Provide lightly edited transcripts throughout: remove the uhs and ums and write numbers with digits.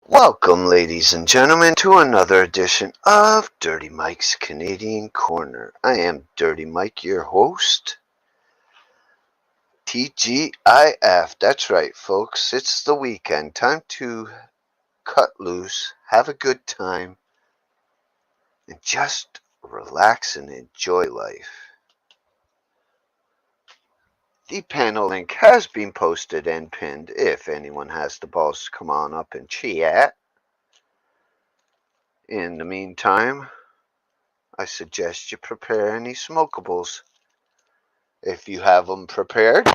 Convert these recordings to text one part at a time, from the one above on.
Welcome, ladies and gentlemen, to another edition of Dirty Mike's Canadian Corner. I am Dirty Mike, your host. T.G.I.F. That's right, folks. It's the weekend. Time to cut loose, have a good time, and just relax and enjoy life. The panel link has been posted and pinned if anyone has the balls to come on up and chat. In the meantime, I suggest you prepare any smokables. If you have them prepared,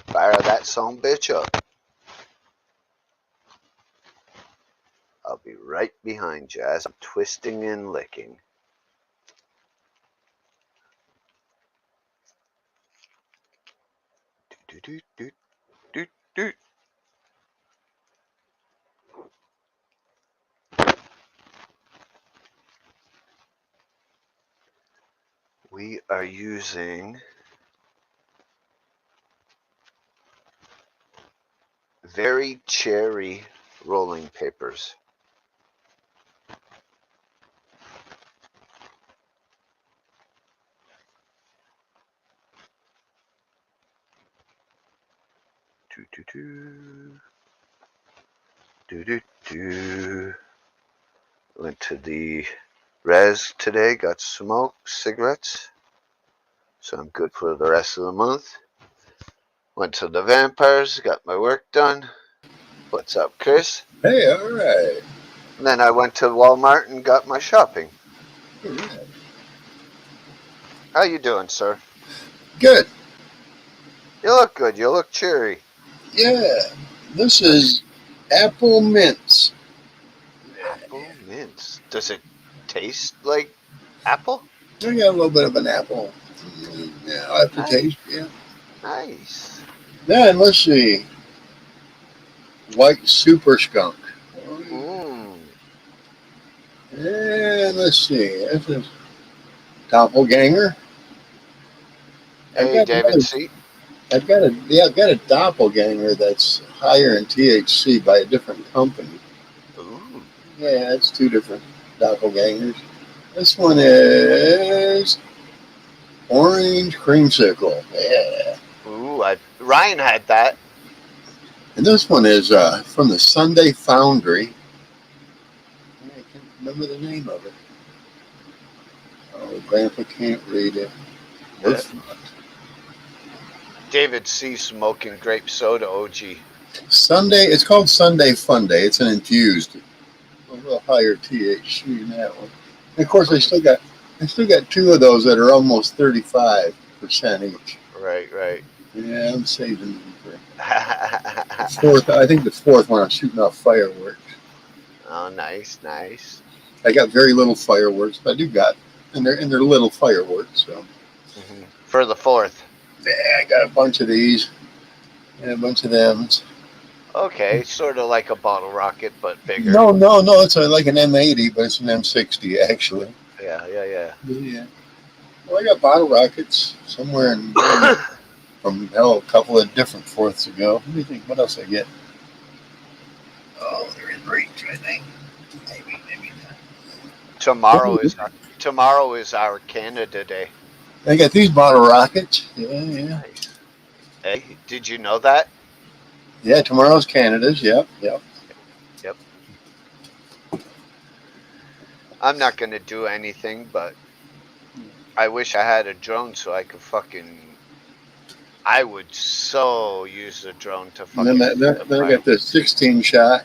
fire that son bitch up. I'll be right behind you as I'm twisting and licking. Do-do-do-do-do-do. We are using very cherry rolling papers. Do-do-do. Do-do-do. Went to the res today, got smoked cigarettes, so I'm good for the rest of the month. Went to the Vampires, got my work done. What's up, Chris? Hey, all right. And then I went to Walmart and got my shopping. All right. How you doing, sir? Good. You look good. You look cheery. Yeah, this is apple mints. Apple mints. Does it taste like apple? I got a little bit of an apple aftertaste. Yeah. Nice. Then let's see, white super skunk. Mmm. And let's see, this is doppelganger. Hey, David C. I've got a doppelganger that's higher in THC by a different company. Ooh. Yeah, it's two different doppelgangers. This one is orange creamsicle. Yeah. Ooh, Ryan had that. And this one is from the Sunday Foundry. I can't remember the name of it. Oh, Grandpa can't read it. David C. smoking grape soda OG. Sunday. It's called Sunday Fun Day. It's an infused, a little higher THC in that one. And of course, I still got two of those that are almost 35% each. Right. Yeah, I'm saving them for the fourth. I think the fourth one I'm shooting off fireworks. Oh, nice. I got very little fireworks, but I do got, and they're little fireworks. So For the fourth. yeah, I got a bunch of these and a bunch of them. Okay, sort of like a bottle rocket, but bigger. No, it's like an M80, but it's an M60 actually. Yeah. Yeah. Well, I got bottle rockets somewhere from a couple of different fourths ago. Let me think. What else I get? Oh, they're in reach. I think. Maybe not. Tomorrow is our Canada Day. I got these bottle rockets. Yeah. Nice. Hey, did you know that? Yeah, tomorrow's Canada's. Yep. I'm not gonna do anything, but I wish I had a drone so I could I would so use the drone to fucking. And then I got this 16 shot.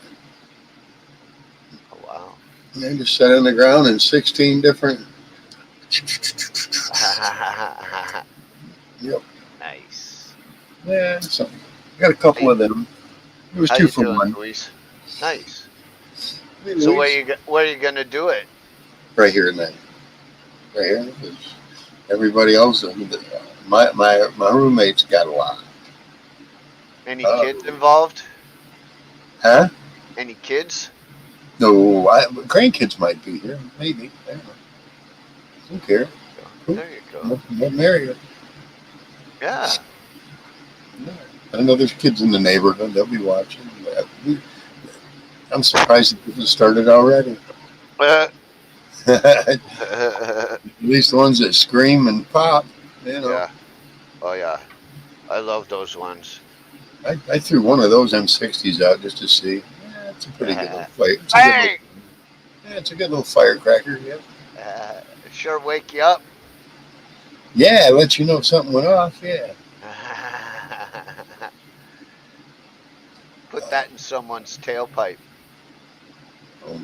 Oh wow. And they just set on the ground in 16 different. Yep. Nice. Yeah, so I got a couple of them. It was How 2 you for doing, 1. Luis? Nice. Hey, So Luis. where you gonna do it? Right here in that. Right here. Because everybody else, my roommate's got a lot. Any Uh, kids involved? huh? Any kids? No, grandkids might be here. Maybe. I don't know. Don't care. Go. Cool. There you go. More merrier. Yeah. Yeah. I know there's kids in the neighborhood. They'll be watching. I'm surprised it hasn't started already. At least the ones that scream and pop. You know, Yeah. Oh yeah. I love those ones. I threw one of those M60s out just to see. Yeah, it's a pretty good little fight. It's a good little. Bang! Yeah, it's a good little firecracker. Yeah. Sure wake you up. Yeah, let you know if something went off. Yeah. Put that in someone's tailpipe. Oh,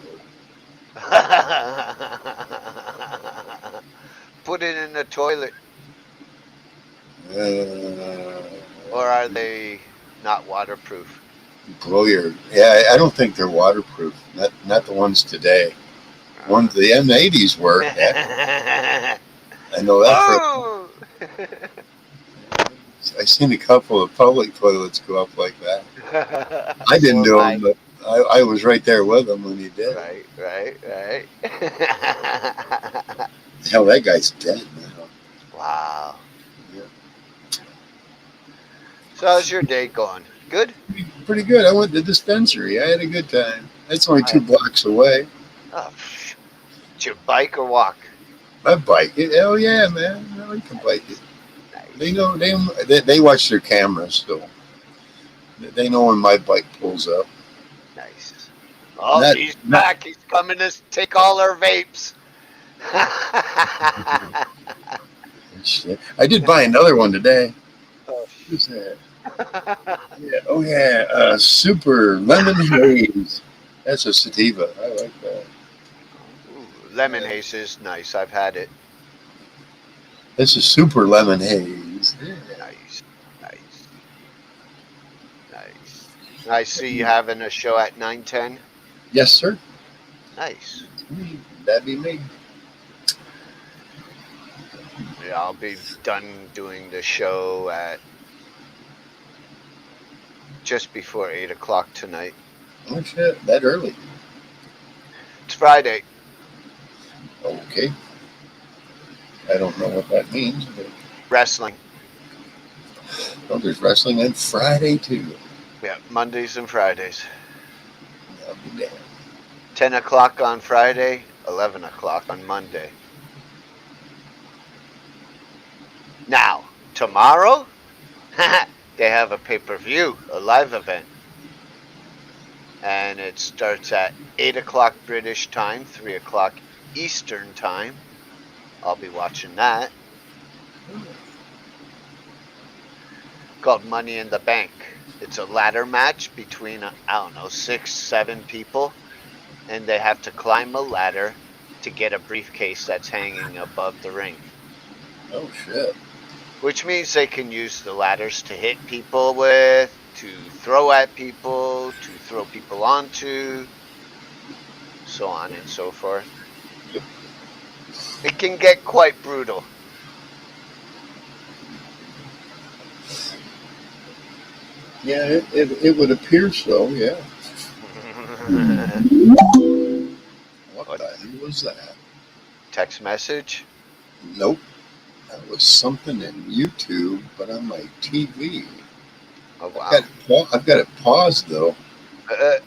Put it in the toilet. no. Or are they not waterproof? Blow your. Yeah, I don't think they're waterproof. Not the ones today. Ones Uh. the M80s were. Yeah, I know that for. Oh! I seen a couple of public toilets go up like that. I didn't So am do them, I. but I was right there with them when he did. Right, right, right. Hell, that guy's dead now. Wow. Yeah. So how's your day going? Good? Pretty good. I went to the dispensary. I had a good time. That's only I, 2 blocks away. oh, did you bike or walk? My bike. Hell yeah, man. I like to bike it. Nice, They nice, know they watch their cameras, so they know when my bike pulls up. nice. Oh, Not he's not. back. He's coming to take all our vapes. Shit. I did buy another one today. Oh, What's that? Yeah. Oh yeah. Super lemon haze. That's a sativa. I like that. ooh, lemon Yeah. haze is nice. I've had it. This is super lemon haze. Yeah. Nice, nice, nice. I see you having a show at 9:10. Yes, sir. Nice. That'd be me. Yeah, I'll be done doing the show at just before 8 o'clock tonight. Oh shit, that early. It's Friday. Okay. I don't know what that means, but Wrestling. oh, there's wrestling on Friday too. Yeah, Mondays and Fridays. I'll be damned. 10 o'clock on Friday, 11 o'clock on Monday. Now, tomorrow, they have a pay-per-view, a live event. And it starts at 8 o'clock British time, 3 o'clock Eastern time. I'll be watching that. Called Money in the Bank. It's a ladder match between, I don't know, 6, 7 people. And they have to climb a ladder to get a briefcase that's hanging above the ring. Oh shit. Which means they can use the ladders to hit people with, to throw at people, to throw people onto, so on and so forth. It can get quite brutal. Yeah, it would appear so. Yeah. What What? the hell was that? Text message? Nope. That was something in YouTube, but on my TV. Oh, I've got wow. I've got it paused though, Uh,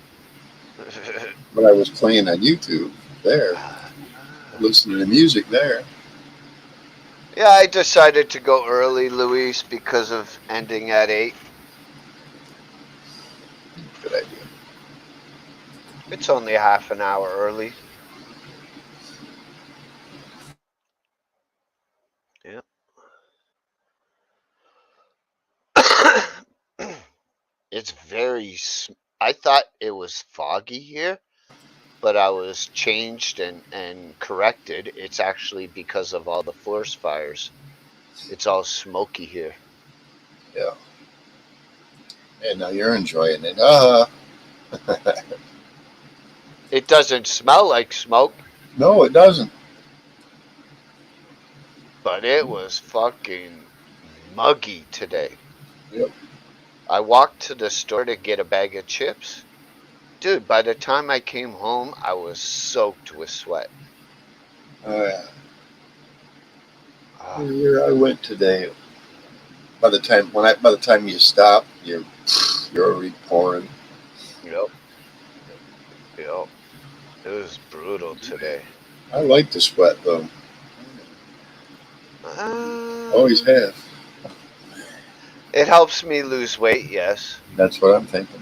but I was playing on YouTube there, listening to music there. yeah, I decided to go early, Luis, because of ending at 8. Good idea. It's only a half an hour early. Yeah. It's very. I thought it was foggy here, but I was changed and corrected. It's actually because of all the forest fires. It's all smoky here. Yeah. And now you're enjoying it. It doesn't smell like smoke, No, it doesn't. but it was fucking muggy today. Yep. I walked to the store to get a bag of chips. Dude, by the time I came home, I was soaked with sweat. Yeah. Ah, Where I went today, by the time you stop, you're already pouring. yep, yep. It was brutal today. I like the sweat though. Always Uh, have. it helps me lose weight, yes. That's what I'm thinking.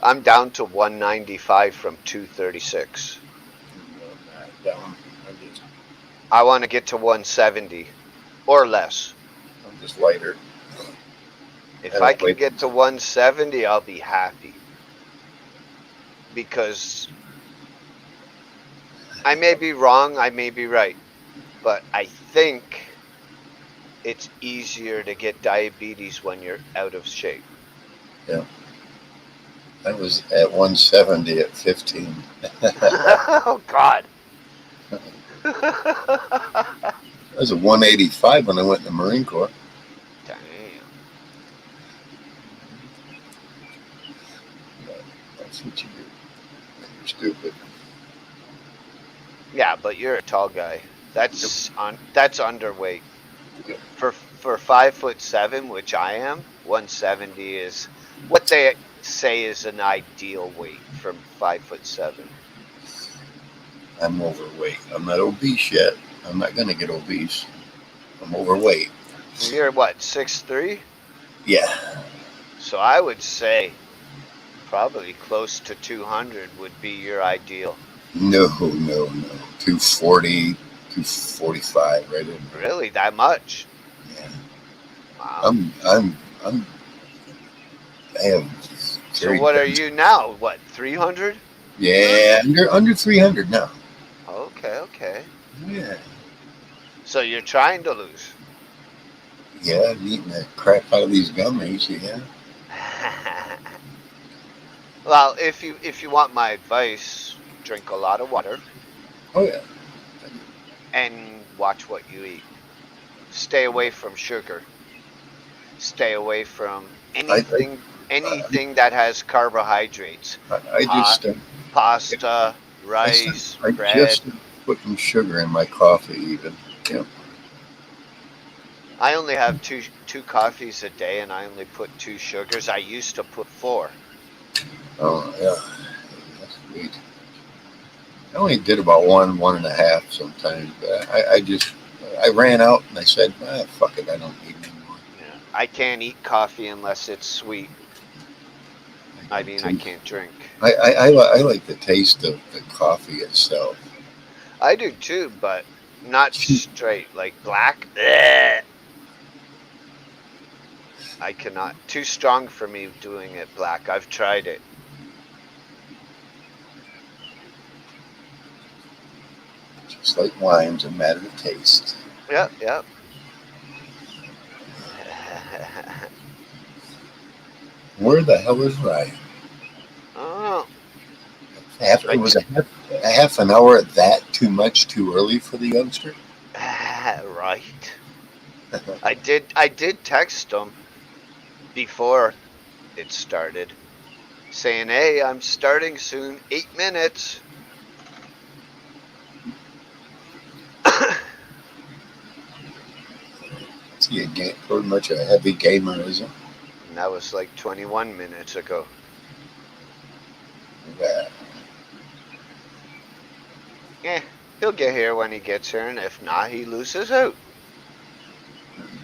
I'm down to 195 from 236. Down. I want to get to 170 or less. I'm just lighter. I If I don't can wait. get to 170, I'll be happy because I may be wrong, I may be right, but I think it's easier to get diabetes when you're out of shape. Yeah. I was at 170 at 15. Oh God. I was at 185 when I went in the Marine Corps. Damn. But that's what you do. You're stupid. Yeah, but you're a tall guy. Yep. That's underweight. Yep. For 5'7", which I am, 170 is what they say is an ideal weight from 5'7". I'm overweight. I'm not obese yet. I'm not going to get obese. I'm overweight. You're what, 6'3"? Yeah. So I would say probably close to 200 would be your ideal. No, no, no. 240, 245, right in there. Really, that much? Yeah. Wow. I'm, I have So very, what are you now? What, 300? yeah, under 300 now. Okay, okay. Yeah. So you're trying to lose. Yeah, I'm eating the crap out of these gummies, yeah. Well, if you want my advice, drink a lot of water Oh, yeah. and watch what you eat. Stay away from sugar. Stay away from I, anything that has carbohydrates. I just, Pa- Pasta, rice, I just bread. putting sugar in my coffee even. Yeah. I only have two coffees a day and I only put two sugars. I used to put four. Oh, yeah. That's sweet. I only did about one and a half sometimes, but I ran out and I said, fuck it, I don't need anymore. Yeah. I can't eat coffee unless it's sweet. I mean, I can't drink. I like the taste of the coffee itself. I do too, but not straight. Like black, bleh, I cannot. Too strong for me doing it black. I've tried it. Just like wine's a matter of taste. Yep, yep. Where the hell is Ryan? Oh, Half, it I was a half an hour at that too much too early for the youngster? right. I did text him before it started, saying, "Hey, I'm starting soon. 8 minutes." Is he pretty much a heavy gamer, is he? And that was like 21 minutes ago. Yeah. Eh, he'll get here when he gets here, and if not, he loses out.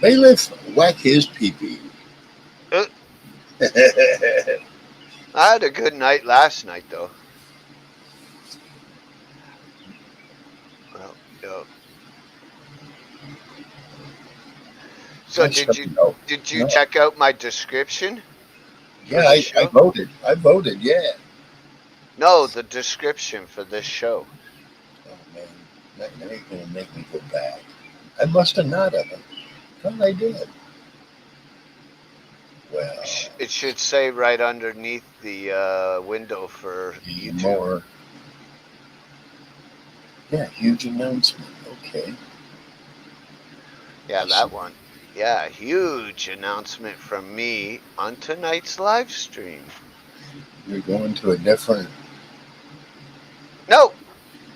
Bailiff, whack his pee-pee. Uh, I had a good night last night, though. Well, yeah. So I shut it out. did you No. check out my description for Yeah, this I show? voted. I voted, yeah. No, the description for this show. Oh, man. Now you're going to make me go back. I must have not have it. Thought I did. Well, It should say right underneath the window for even YouTube. more. Yeah, huge announcement. Okay. Yeah, I see. that one. Yeah, huge announcement from me on tonight's live stream. You're going to a different No,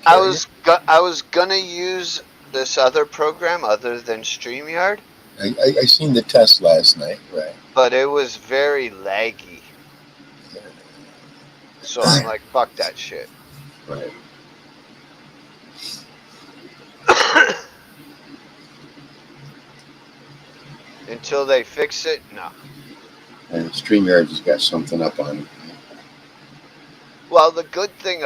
carrier? I was gonna use this other program other than StreamYard, I seen the test last night, right? but it was very laggy. So I'm like, fuck that shit. Right. Until they fix it, no. And StreamYard has got something up on it. Well, the good thing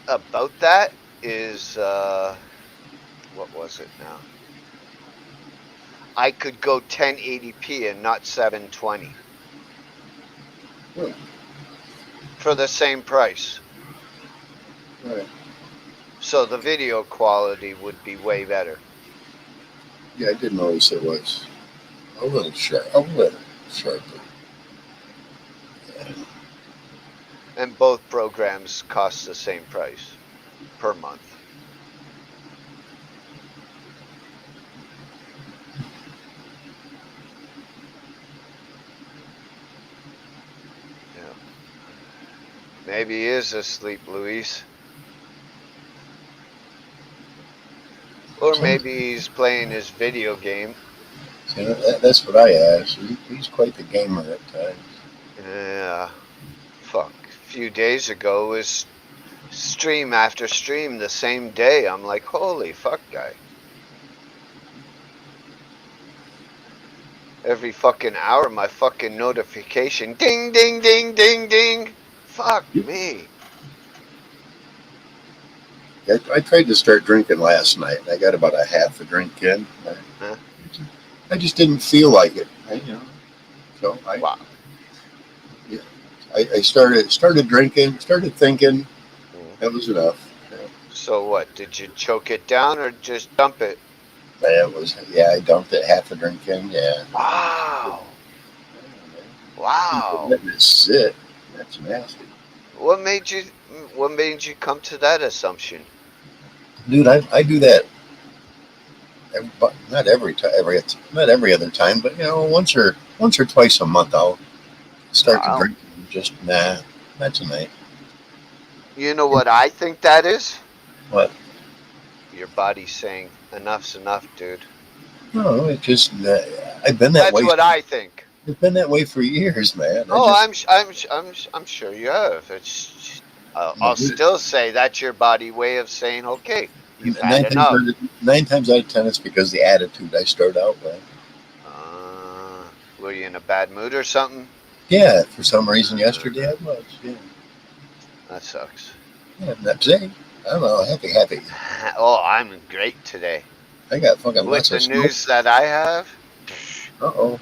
about that is, what was it now? I could go 1080p and not 720 Right. for the same price. Right. So the video quality would be way better. Yeah, I did notice it was a little sharper. Yeah. And both programs cost the same price per month. Yeah. Maybe he is asleep, Luis. Or Some, maybe he's playing his video game. see, that's what I asked. He's quite the gamer at times. Yeah. Fuck. A few days ago was stream after stream the same day. I'm like, holy fuck, guy. Every fucking hour, my fucking notification. Ding, ding, ding, ding, ding. Fuck me. I tried to start drinking last night. I got about a half a drink in. Huh? I just didn't feel like it. So Wow. yeah, I started drinking, started thinking. Mm. That was enough. So what? Did you choke it down or just dump it? That was I dumped it half a drink in. Yeah. Wow. People Wow. letting it sit. That's nasty. What made you what made you come to that assumption? Dude, I do that but not every time, not every other time, but once or twice a month, I'll start to Wow. drink. And just not tonight. You know what I think that is? What? Your body's saying enough's enough, dude. No, it just I've been that That's way. what I think. It's been that way for years, man. I Oh, just I'm sure you have. It's I I'll do it. still say that's your body way of saying, okay, you've had Nine times enough. out of, 9 times out of 10, it's because the attitude I start out with. Were you in a bad mood or something? Yeah, for some reason yesterday Uh, I was. Yeah, that sucks. yeah. Today, I don't know. Happy. Oh, I'm great today. I got fucking With lots the of snow. news that I have, Uh oh.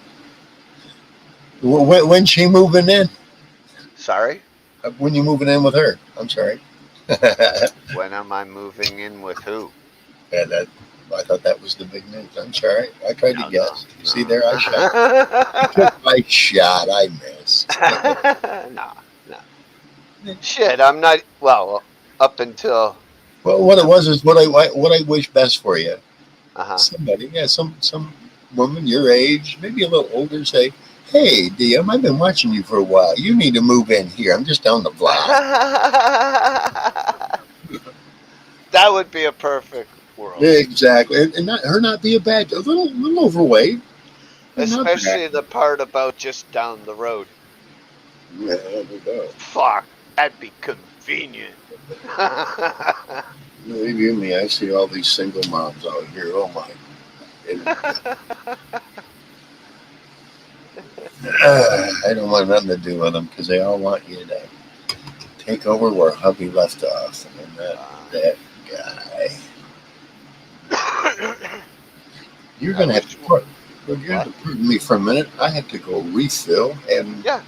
When's she moving in? sorry, When you moving in with her? I'm sorry. Yeah, when am I moving in with who? that. I thought that was the big news. I'm sorry. I tried to No, no, guess. See no. there, I shot. I took my shot. I missed. No, no. Shit, I'm not. Well, up until. Well, what it was is what I wish best for you. Uh huh. Somebody, yeah, some woman your age, maybe a little older, say, "Hey, DM, I've been watching you for a while. You need to move in here. I'm just down the block." That would be a perfect world. Exactly, and not her not be a bad, a little overweight, not bad. Especially the part about just down the road. Yeah, there we go. Fuck, that'd be convenient. Believe you me, I see all these single moms out here. Oh my. And, I don't want nothing to do with them because they all want you to take over where hubby left off, and that guy. You're I gonna have wish. to put. You're going What? to pardon me for a minute. I have to go refill Yeah,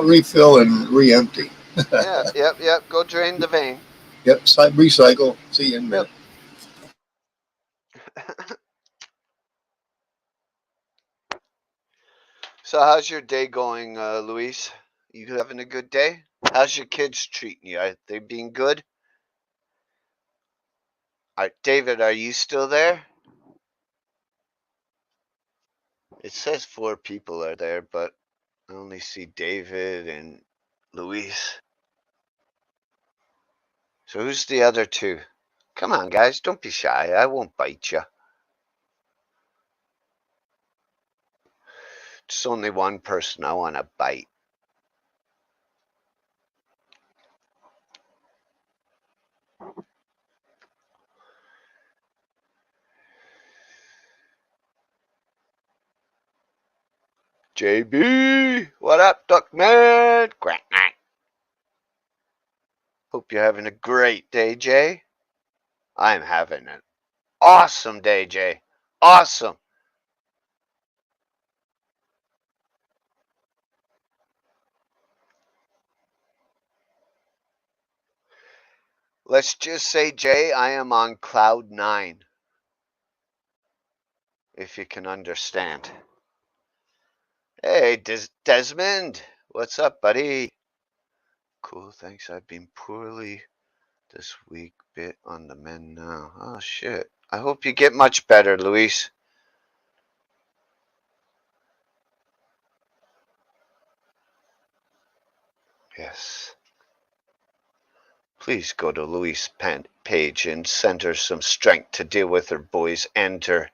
refill and re-empty. yeah, yep, yep. Go drain the vein. Yep, side recycle. See you in a Yep. minute. So how's your day going, Luis? You having a good day? How's your kids treating you? Are they being good? David, are you still there? It says 4 people are there, but I only see David and Luis. So who's the other two? Come on, guys, don't be shy. I won't bite you. It's only one person I want to bite. JB, what up, Duckman? Quack, quack. Hope you're having a great day, Jay. I'm having an awesome day, Jay. Awesome. Let's just say, Jay, I am on cloud 9. If you can understand. Hey, Desmond. What's up, buddy? Cool, thanks. I've been poorly this week. Bit on the men now. Oh, shit. I hope you get much better, Luis. Yes. Please go to Louise' page and send her some strength to deal with her boys and her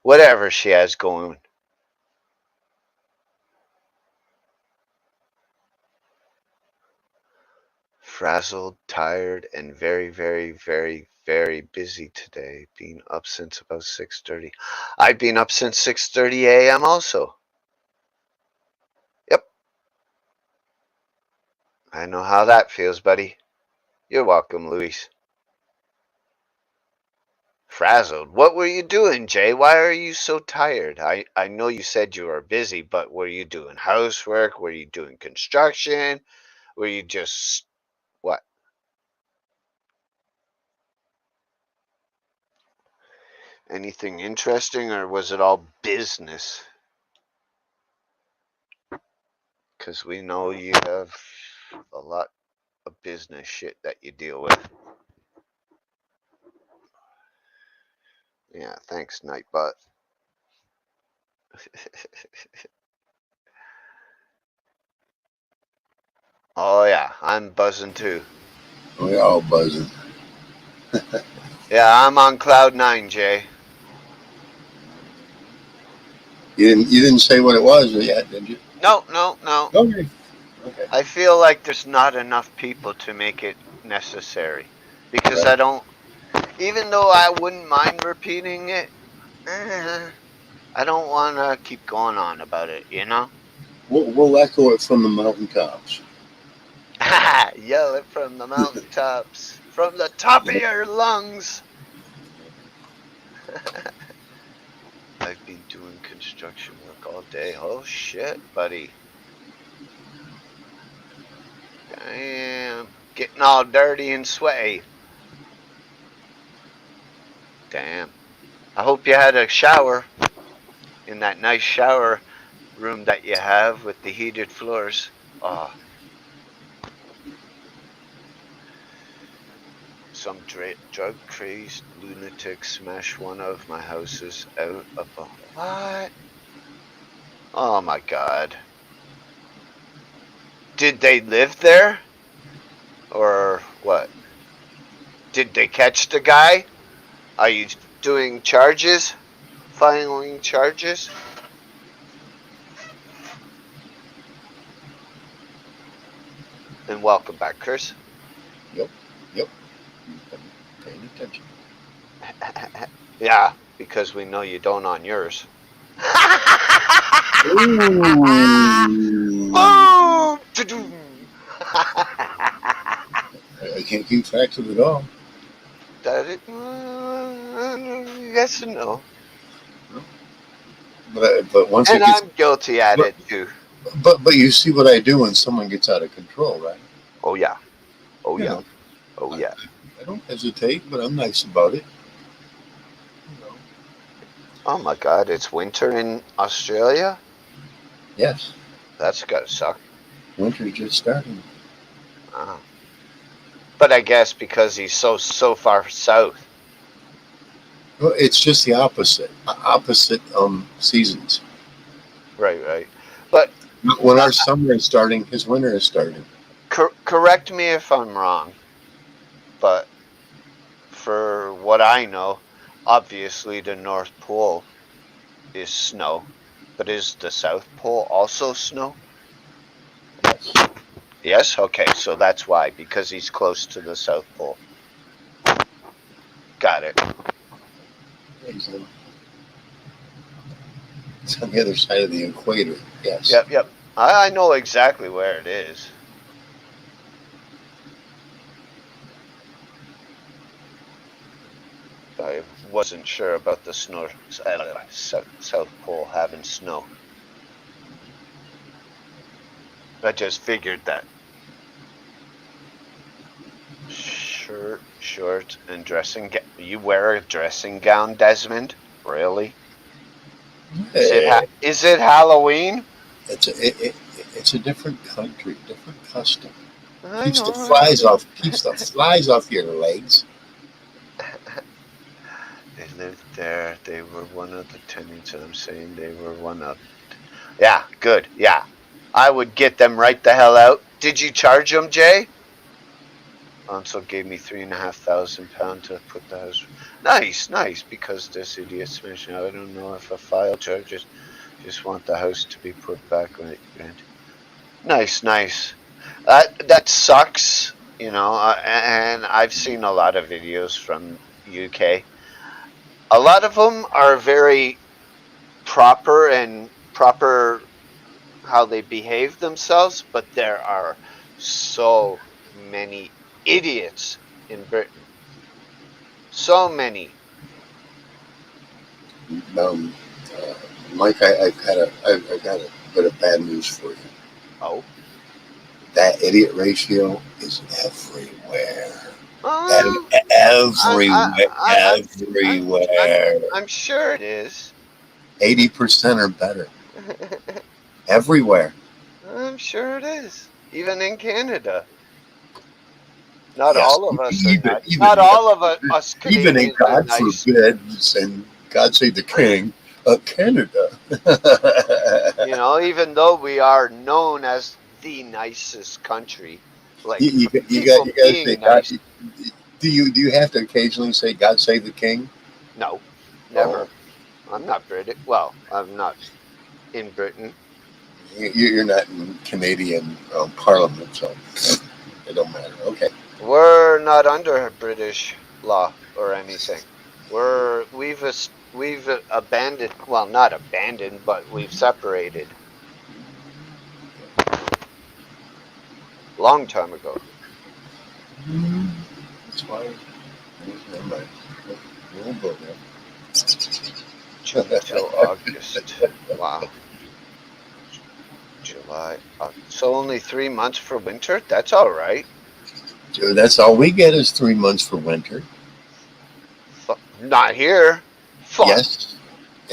whatever she has going. Frazzled, tired, and very, very, very, very busy today. Been up since about 6:30. I've been up since 6:30 a.m. also. Yep. I know how that feels, buddy. You're welcome, Luis. Frazzled. What were you doing, Jay? Why are you so tired? I know you said you were busy, but were you doing housework? Were you doing construction? Were you just what? Anything interesting, or was it all business? Because we know you have a lot of business shit that you deal with. Yeah, thanks, Nightbot. Oh yeah, I'm buzzing too. We're all buzzing. Yeah, I'm on cloud 9, Jay. You didn't say what it was yet, did you? No, no, no. Okay. Okay. I feel like there's not enough people to make it necessary. Because Right. I don't, even though I wouldn't mind repeating it, I don't want to keep going on about it, you know? We'll echo it from the mountaintops. Yell it from the mountaintops, from the top of your lungs. I've been doing construction work all day. Oh shit, buddy. Damn. Getting all dirty and sweaty. Damn. I hope you had a shower in that nice shower room that you have with the heated floors. Oh, some drug crazed lunatic smashed one of my houses out of a. What? Oh my god. Did they live there? Or what? Did they catch the guy? Are you doing charges? Filing charges? And welcome back, Chris. Yep. Yep. Paying attention. Yeah, because we know you don't on yours. Ooh. Boom! I can't keep track of it all. That it? Yes and no. But once And it gets I'm guilty at but it too. but you see what I do when someone gets out of control, right? Oh yeah. Oh You yeah. know, Oh I, yeah. I don't hesitate, but I'm nice about it. You know. Oh my god, it's winter in Australia? Yes, That's gotta suck. winter's just starting. Wow. But I guess because he's so far south. Well, it's just the opposite. Opposite seasons. Right, right. But When uh, our summer is starting, his winter is starting. correct me if I'm wrong, but for what I know, obviously the North Pole is snow, but is the South Pole also snow? Yes. Yes? Okay, so that's why, because he's close to the South Pole. Got it. He's on, it's on the other side of the equator. Yes. Yep, yep. I know exactly where it is. I wasn't sure about the snow, South Pole having snow. I just figured that shirt, shorts, and dressing. You wear a dressing gown, Desmond? Really? Eh, Is it Halloween? it's a different country, different custom. I Keeps the know. I flies know. off. Keeps the flies off your legs. They lived there. They were one of the tenants. I'm saying they were one of. Yeah, good. Yeah, I would get them right the hell out. Did you charge them, Jay? Council gave me £3,500 to put the house. Nice, nice. Because this idiot's mentioned, I don't know if a file charges. Just want the house to be put back on rent. Nice, nice. That sucks, and I've seen a lot of videos from UK. A lot of them are very proper how they behave themselves, but there are so many idiots in Britain. So many. Um, uh, Mike, I've got a bit of bad news for you. Oh. That idiot ratio is everywhere. Um, Everywhere. I'm, I'm, Everywhere. I'm sure it is. 80% or better. Everywhere. I'm sure it is. Even in Canada. Not Yes. all of us are Even nuts. even Not in all of us even in Canadians are God nice. forbid and God save the king, Canada. Even though we are known as the nicest country, like for You people got to say being God. nice. Do you have to occasionally say God save the king? No, Oh, never. I'm not British. Well, I'm not in Britain. you're not in Canadian Parliament, so it don't matter. Okay. We're not under British law or anything. We've abandoned. Well, not abandoned, but we've separated long time ago. That's why. Never mind. We won't go June till August. Wow. July. So only 3 months for winter? That's all right. there. That's all we get is 3 months for winter. Not here. Fuck. Yes.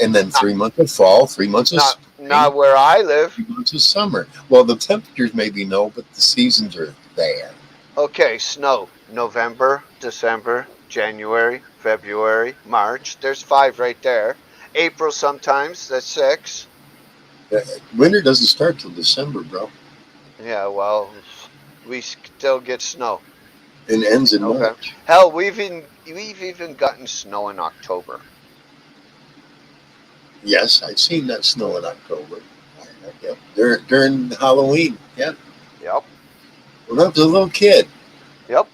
And then Not, 3 months of fall, 3 months of spring, not where I live. 3 months of summer. Well, the temperatures may be no, but the seasons are there. Okay, snow. November, December, January, February, March. There's 5 right there. April sometimes. That's 6. Uh, Winter doesn't start till December, bro, Yeah, well, we still get snow. and ends in November. March. Hell, we've even gotten snow in October. Yes, I've seen that snow in October. Yep. During Halloween. Yeah. Yep. When I was a little kid, Yep.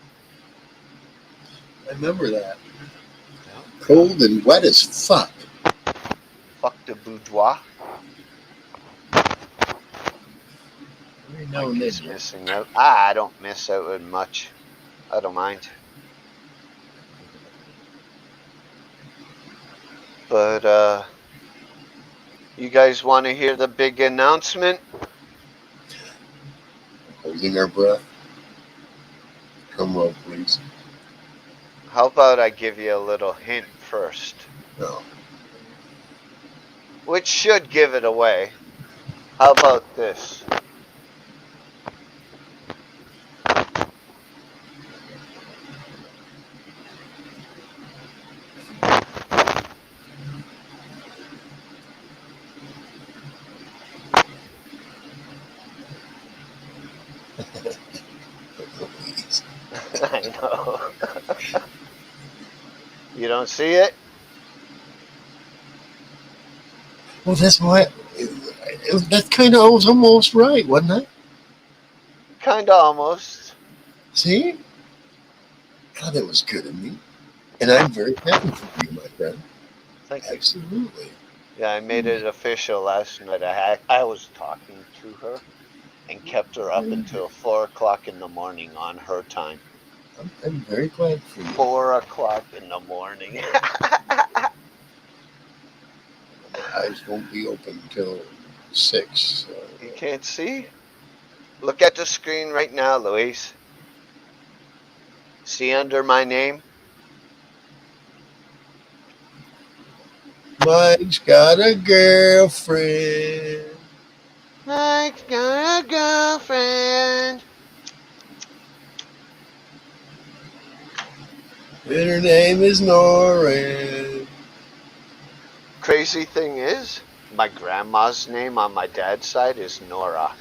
I remember that. Yep. Yep. Cold and wet as fuck. Fuck the bourgeois. Every now Mike and then, is yeah. missing out. I don't miss out with much. I don't mind. But you guys want to hear the big announcement? Holding our breath. Drum roll, please. How about I give you a little hint first, No. which should give it away. How about this? I know. You don't see it? Well, that's why. That kind of was almost right, wasn't it? Kinda almost. See? God, that was good of me. And I'm very happy for you, my friend. Thank you. Absolutely. Yeah, I made it official last night. I was talking to her and kept her up until 4 o'clock in the morning on her time. I'm very glad for you. 4 o'clock in the morning. My eyes won't be open until 6. So. You can't see? Look at the screen right now, Luis. See under my name? Mike's got a girlfriend. Mike's got a girlfriend. And her name is Norrin. Crazy thing is, my grandma's name on my dad's side is Nora.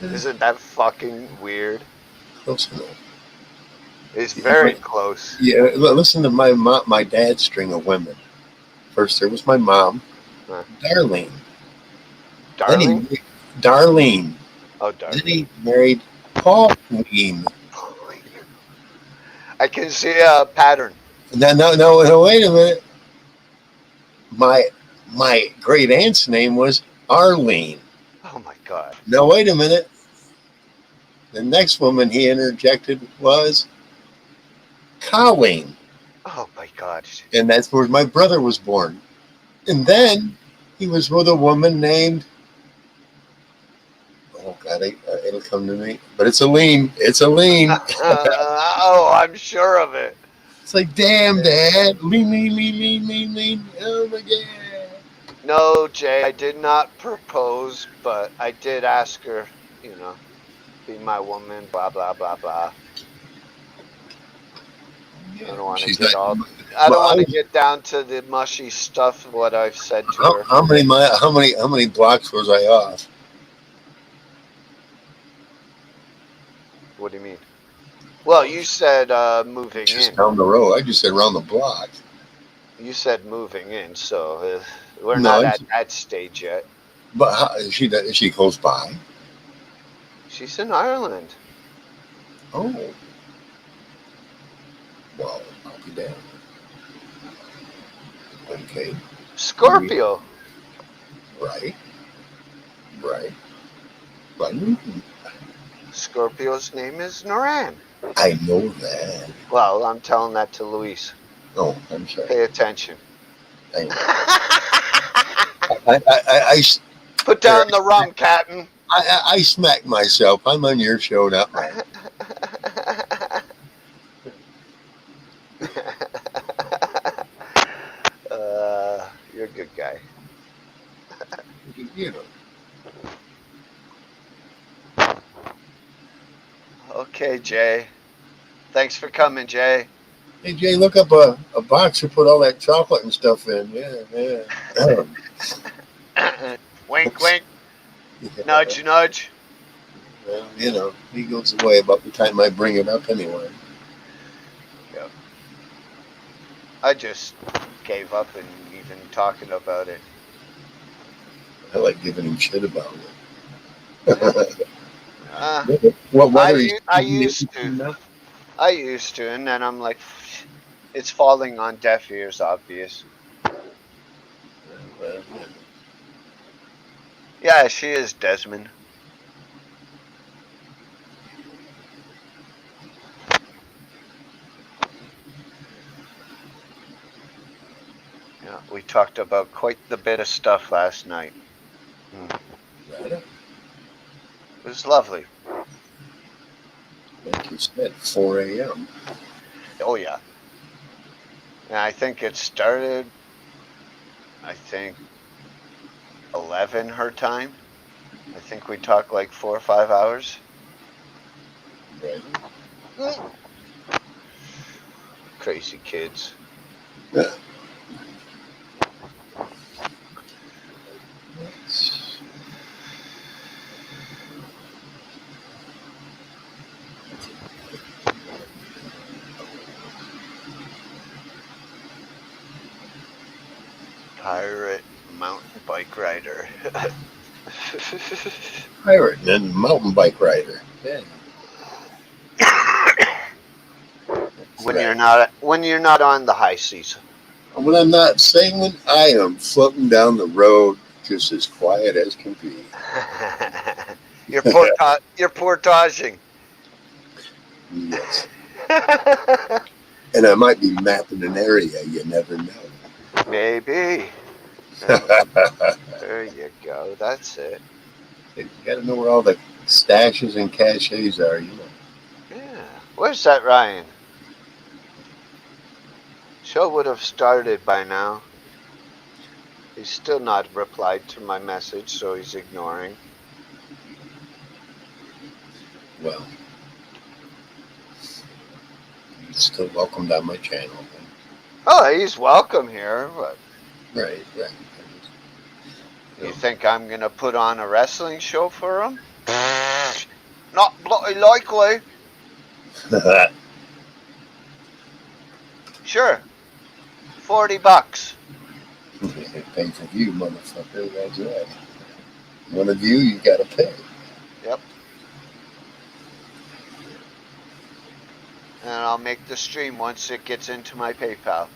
Isn't that fucking weird? Close enough. It's very close. Yeah, listen to my dad's string of women. First there was my mom, Huh. Darlene. Then Darling? Darlene. Oh, Then Darlene. he married Pauline. I can see a pattern. No, wait a minute. My my great aunt's name was Arlene. Oh my god. Now wait a minute. The next woman he interjected was Colleen, Oh my god. and that's where my brother was born. And then he was with a woman named, oh God, it'll come to me, but it's Aline. It's Aline. Oh, I'm sure of it. It's like, damn, Dad, lean. Oh my God. No, Jay, I did not propose, but I did ask her, be my woman, blah, blah, blah, blah. I Yeah, don't want to she's get not. all, I But don't want to get down to the mushy stuff, what I've said to her. how many blocks was I off? What do you mean? Well, you said moving Just in. down the road. I just said around the block. You said moving in, so we're No, not at that stage yet. but is she close by? She's in Ireland. Oh, well, I'll be down. Okay, Scorpio. right, right, right. Scorpio's name is Noran. I know that. Well, I'm telling that to Luis. Oh, I'm sorry. Pay attention. I, I, Put down the rum, Captain. I smack myself. I'm on your show, not mine. You're a good guy. You know. Okay, Jay. Thanks for coming, Jay. Hey Jay, look up a box to put all that chocolate and stuff in. Yeah. Wink, wink. Nudge, nudge. Well, he goes away about the time I bring it up anyway. Yep. I just gave up and even talking about it. I like giving him shit about Yeah. it. What weather he's I used to. now? I used to, and then I'm like, it's falling on deaf ears, obvious. Well, Yeah, she is Desmond. Yeah, we talked about quite the bit of stuff last night. It was lovely. like you said, 4 a.m. Oh yeah. And I think it started. I think 11 her time. I think we talked like 4 or 5 hours. Right. Crazy kids. Yeah. Pirate mountain bike rider. Pirate and then mountain bike rider. Yeah. That's right. when you're not on the high seas. When I'm not sailing, I am floating down the road just as quiet as can be. You're portaging. Yes. And I might be mapping an area, you never know. Maybe. Yeah, there you go. That's it. You gotta know where all the stashes and caches are, you know. Yeah. Where's that Ryan? Show would have started by now. He's still not replied to my message, so he's ignoring. Well, you're still welcomed on my channel. Oh, he's welcome here, but Right, right. you think I'm gonna put on a wrestling show for him? Not bloody likely. Sure. $40. Pay per view, motherfucker. That's right. You want to view, you gotta pay. Yep. And I'll make the stream once it gets into my PayPal.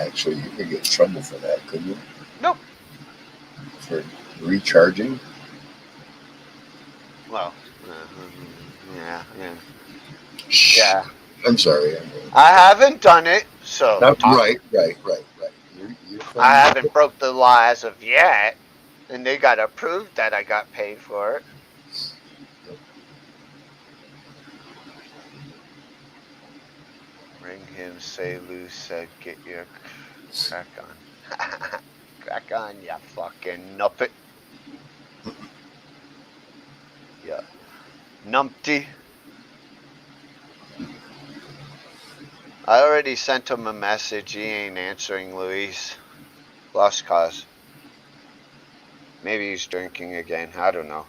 Actually, you could get in trouble for that, couldn't you? Nope. For recharging. Well, yeah. Shh. Yeah. I'm sorry. I haven't done it, so Right. You're from, I haven't broke the law as of yet. And they got to prove that I got paid for it. Ring him, say Lou said, get your crack on. Crack on, you fucking nuppet. Yeah. Numpty. I already sent him a message. He ain't answering, Louise. Lost cause. Maybe he's drinking again. I don't know.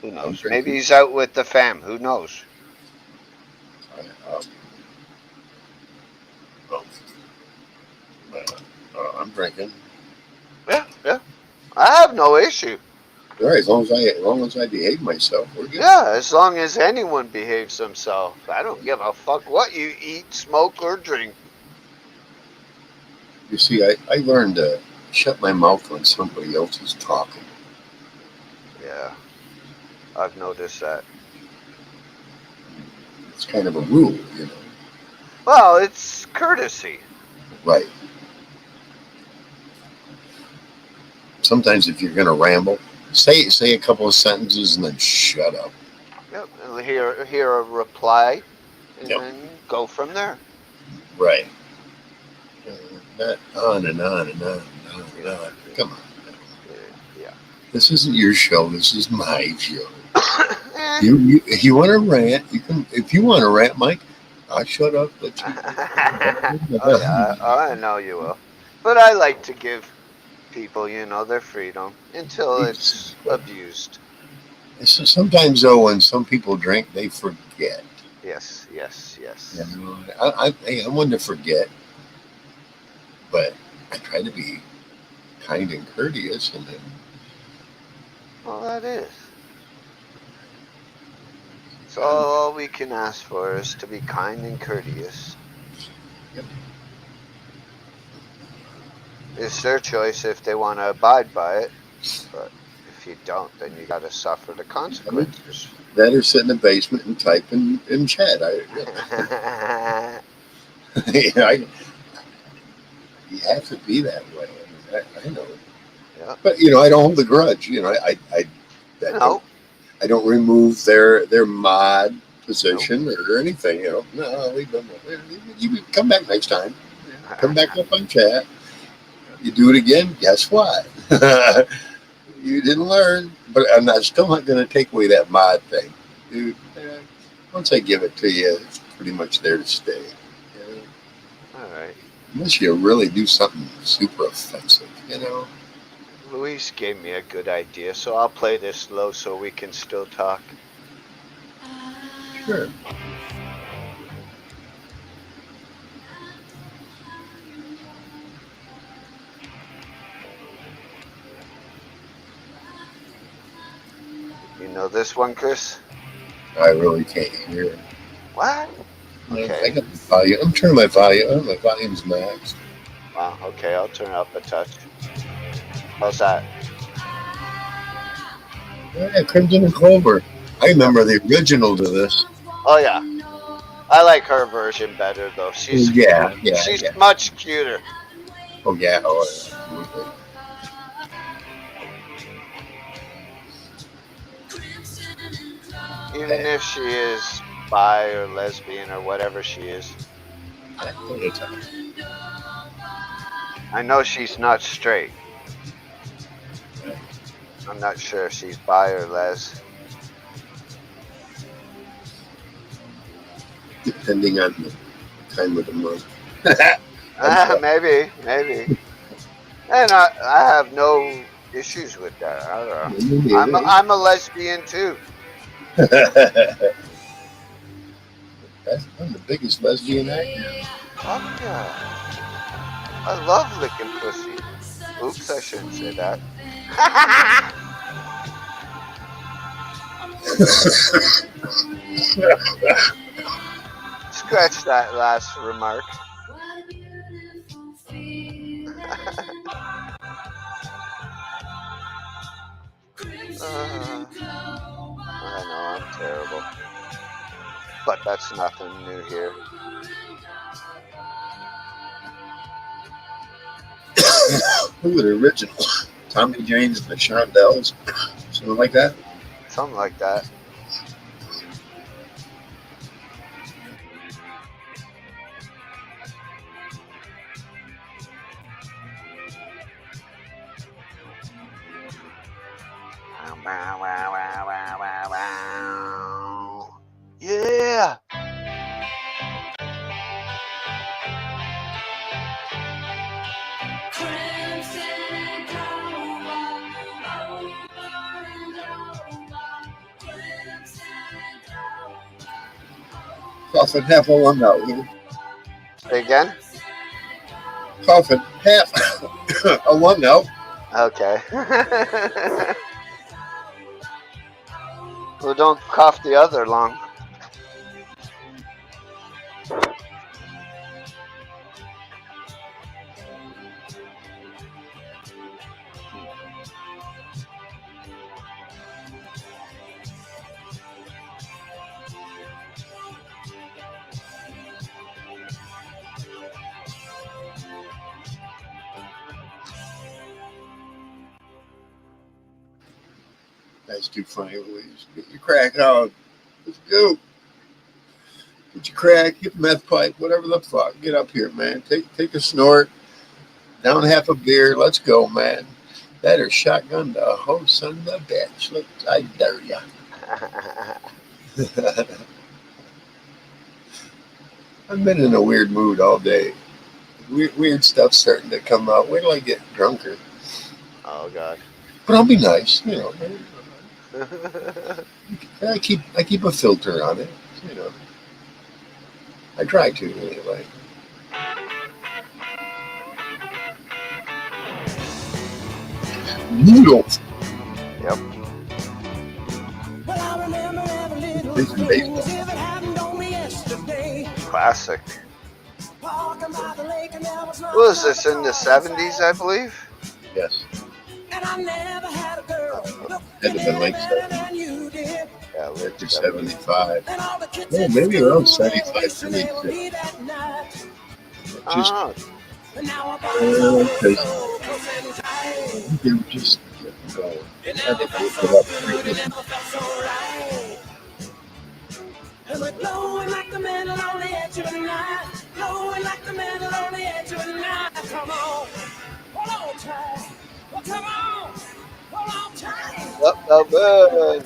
Who I'm knows? Maybe drinking. he's out with the fam. Who knows? Um, I'm drinking. Yeah. I have no issue. All right, as long as I behave myself, we're good. Yeah, as long as anyone behaves themselves. I don't give a fuck what you eat, smoke, or drink. You see, I learned to shut my mouth when somebody else is talking. Yeah, I've noticed that. It's kind of a rule, you know. Well, it's courtesy. Right. Sometimes if you're gonna ramble, say a couple of sentences and then shut up. Yep, and hear a reply, and Yep. then go from there. Right. Not on and on and on and on and on. Come on. Yeah. This isn't your show. This is my show. Eh. If you want to rant, you can. If you want to rant, Mike, I'll shut up. Let you. Oh yeah, I know you will. But I like to give people, their freedom until it's abused. So sometimes though, when some people drink, they forget. Yes. You know, I'm one to forget, but I try to be kind and courteous, and then Well, that is. So all we can ask for is to be kind and courteous. yep. It's their choice if they want to abide by it. But if you don't, then you got to suffer the consequences. That or sit in the basement and type in chat. I you have to be that way. I know. Yeah. But I don't hold the grudge. I don't No. I don't remove their mod Nope. position or anything. No, leave them. You come back next time. Come back up on chat. You do it again. Guess what? You didn't learn. But I'm not still not going to take away that mod thing, dude. Once I give it to you, it's pretty much there to stay. You know? All right. Unless you really do something super offensive. Luis gave me a good idea, so I'll play this slow so we can still talk. Sure. You know this one, Chris? I really can't hear it. What? I Okay. got the volume. I'm turning my volume. My volume's maxed. Wow. Okay, I'll turn up a touch. How's that? Yeah, Crimson and Clover. I Yep. remember the original to this. Oh yeah. I like her version better though. Oh, yeah, yeah, She's yeah. much cuter. Oh, yeah. Oh, absolutely. Even if she is bi or lesbian or whatever she is. I know she's not straight. I'm not sure if she's bi or les. Depending on the time of the month. I'm sorry. Maybe. And I have no issues with that. I don't know. Me neither. I'm a lesbian too. I'm the biggest lesbian actor. Fuck yeah. I love licking pussy. Oops, I shouldn't say that. Scratch that last remark. uh, I know I'm terrible. But that's nothing new here. Who were the original? Tommy James and the Shondells? Something like that? Something like that. Yeah. Coffin half a one note. Say again? Coffin half a one note. Okay. Well, don't cough the other lung. That's too funny, Louise. Get your crack on. Let's go. Get your crack, get the meth pipe, whatever the fuck. Get up here, man. Take a snort, down half a beer. Let's go, man. That or shotgun the whole son of a bitch. Look, I dare ya. I've been in a weird mood all day. Weird stuff starting to come out. Wait till I get drunker. Oh God. But I'll be nice. I keep a filter on it. You know, I try to anyway. Noodles. Yep. This is baseball. Classic. What was this in the 70s, I believe? Yes. Uh, Had to have been like 70, yeah, late after 70s. 75. Oh, maybe around 75, 76. Just, Oh, because they were just getting going. I didn't look it up. And we're glowing like the metal on the edge of the night. Glowing like the metal on the edge of the night. Come on, hold on tight. Well, come on, hold on tight. Yep, Melbourne.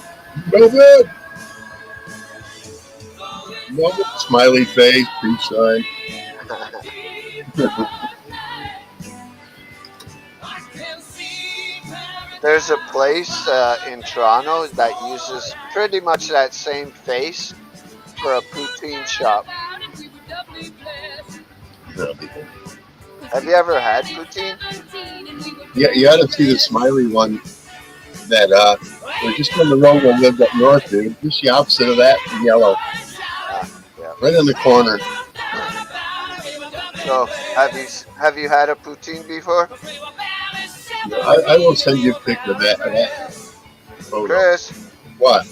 Melvin! Melvin, smiley face, peace sign. There's a place in Toronto that uses pretty much that same face for a poutine shop. Have you ever had poutine? Yeah, you ought to see the smiley one that we're just on the road we lived up north, dude. Just the opposite of that, in yellow. Ah, yeah. Right in the corner. So have you had a poutine before? I will send you a picture of that photo. Chris, What?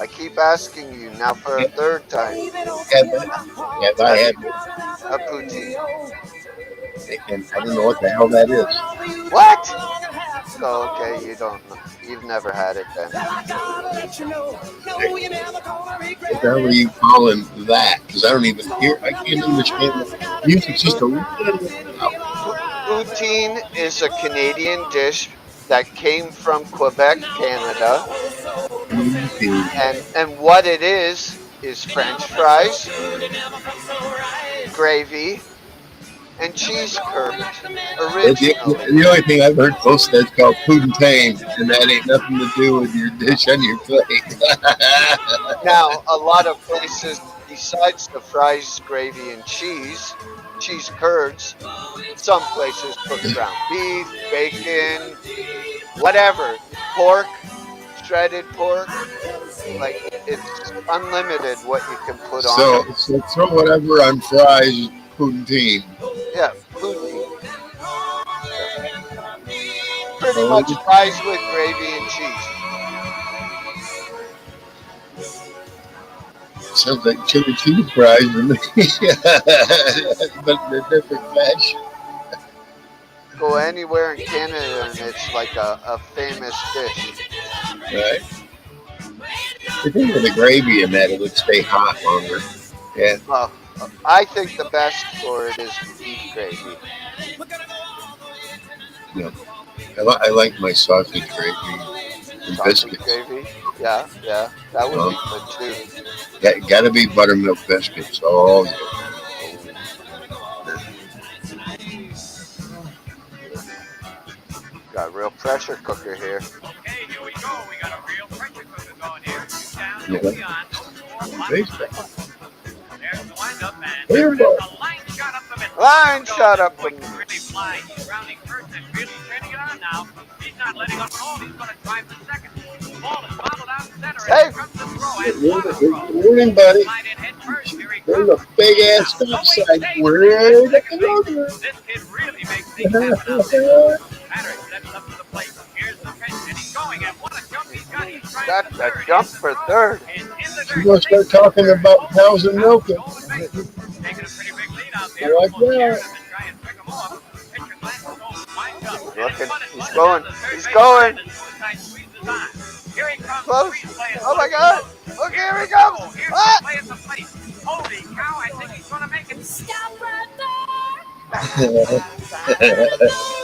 I keep asking you now for a third time. Have, have I Have you had a poutine? it? And I don't know what the hell that is. What? Oh, okay, you don't know. You've never had it then. What the hell are you calling that? Because I don't even hear. I can't understand the music's just a little loud. Poutine is a Canadian dish that came from Quebec, Canada, and what it is French fries, gravy, and cheese curds originally. The only thing I've heard close to that's called Pudding, and that ain't nothing to do with your dish on your plate. Now, a lot of places besides the fries, gravy, and cheese curds, some places put ground beef, bacon, whatever, pork, shredded pork. Like it's unlimited what you can put on So, it. so throw whatever on fries, Pudding. Yeah, poutine. Yeah. Pretty Oh, much fries with gravy and cheese. sounds like chili cheese fries, but in a different fashion. Go anywhere in Canada and it's like a famous dish. Right? I think with the gravy in that, it would stay hot longer. Yeah. Well, I think the best for it is beef gravy. Yeah. I like my sausage gravy and Sausage biscuits. gravy. Yeah, yeah, that would be good too. Got to be buttermilk biscuits. Oh, yeah. Oh, yeah. Got a real pressure cooker here. Okay, here we go. We got a real pressure cooker going here. Down, Yeah. beyond. Baseball. There's the windup, and Here there we it is, go. a line shot up the middle. Line shot up the Boy, middle. can really fly. He's rounding first and really turning it on now. He's not letting up at all. He's going to drive to second. The ball is bobbled out center, and here Safe. comes the throw. And Good what a morning, throw. buddy. Slide in head first. Here he There's comes. a big ass Now, stop away sign. stays Where at the second base. This kid really makes things happen out there. Pattern steps up to the plate. Here's the pitch, and he's going. And what a jump he's got. He's trying Got for a third. jump Here's the for throw. third. It's in the You're dirt. going to start talking about cows and milking. Taking a pretty big lead out there. Like Almost scared that. him and try and pick him off. Pitcher glances over, winds up. He's And it's looking. one and He's one going. down the third He's base going. line, and Suicide squeezes on. Here he comes. Close. Freeze playing Oh my one, God. two. Look, here he Here's comes. the here's Ah! the play at the plate. Holy cow, I think he's going to make it. Stop right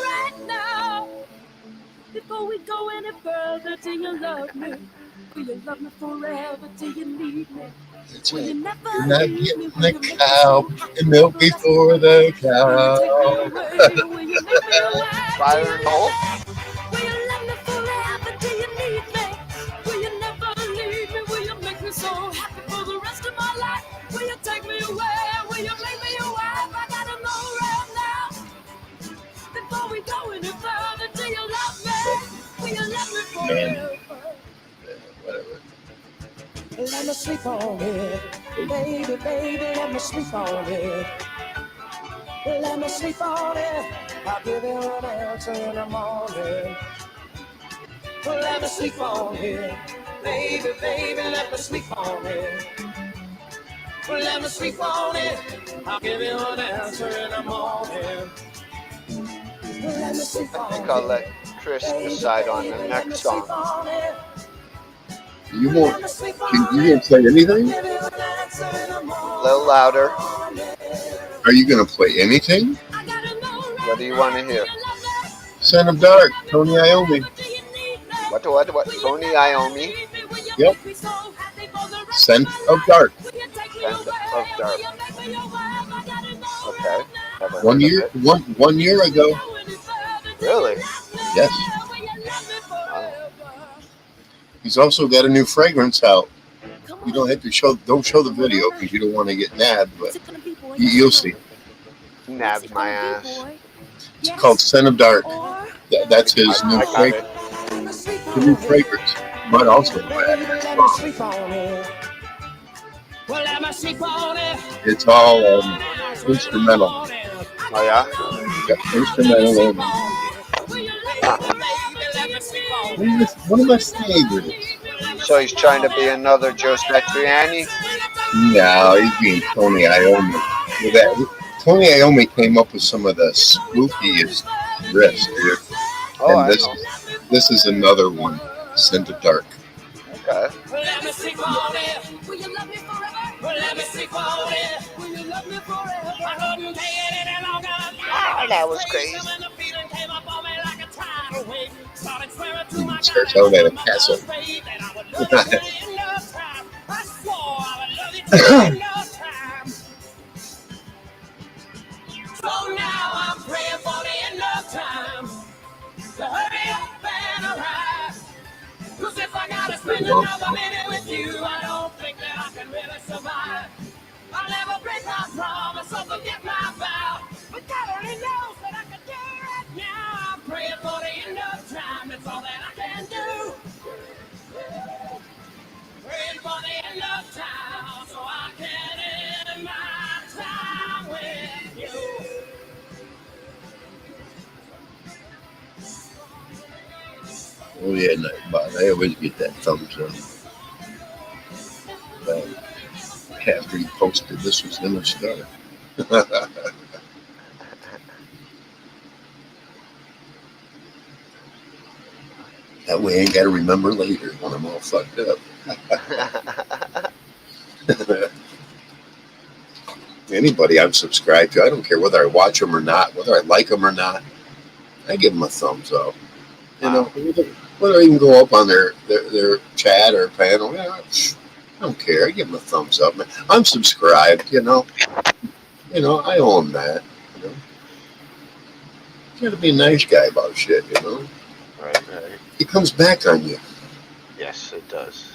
right now. Before we go any further, do you love me? Will you love me forever? Do you need me? That's Will right. you never You're not leave me? getting Will the you make me cow so happy and milk for the rest of before my the life? Will you take me cow. away? Will you make me away? Do you Fire in the love hole. me? Will you love me forever? Do you need me? Will you never leave me? Will you make me so happy for the rest of my life? Will you take me away? Will you make me your wife? I gotta know right now. Before we go any further, do you love me? Will you love me Man, forever? whatever. Let me sleep on it. Baby, baby, let me sleep on it. Let me sleep on it. I'll give you an answer in the morning. Let me sleep on it. Baby, baby, let me sleep on it. Let me sleep on it. I'll give you an answer in the morning. Let me sleep I think on I'll it. let Chris Baby, decide on the baby, let me next sleep song. on it. You won't. You won't play anything? A little louder. Are you going to play anything? What do you want to hear? Son of Dark, Tony Iommi. What? Tony Iommi? Yep. Scent of Dark. Scent of Dark. Okay. Never heard 1 of year. it. One year ago. Really? Yes. Wow. He's also got a new fragrance out. You don't have to show. Don't show the video because you don't want to get nabbed. But you'll see. Nabbed my ass. It's called Scent of Dark. That's his new I got fragrance. it. The new fragrance, but also bad. It's all instrumental. Oh yeah. Yeah, instrumental only. One of my favorites. So he's trying to be another Joe Satriani? No, he's being Tony Iommi. With that, Tony Iommi came up with some of the spookiest riffs, dude. Oh, And I know. this is another one, Scent of Dark. Okay. Oh, that was crazy. He starts out at a castle. So now I'm praying for the end of time to hurry up and arrive. 'Cause if I gotta spend another minute with you, I don't think that I can really survive. I'll never break my promise or forget my vow. But God only knows that I can do right now. I'm praying for the end of time. That's all that I can do. Praying for the end of time so I can end my time with you. Oh yeah, Nightbot. I always get that thumbs up. After he posted this was gonna start. That way I ain't gotta remember later when I'm all fucked up. Anybody I'm subscribed to, I don't care whether I watch them or not, whether I like them or not, I give them a thumbs up. You know, whether I even go up on their chat or panel, I don't care. I give them a thumbs up. I'm subscribed, you know. I own that. You know, you gotta be a nice guy about shit, you know. Right. It comes back on you. Yes, it does.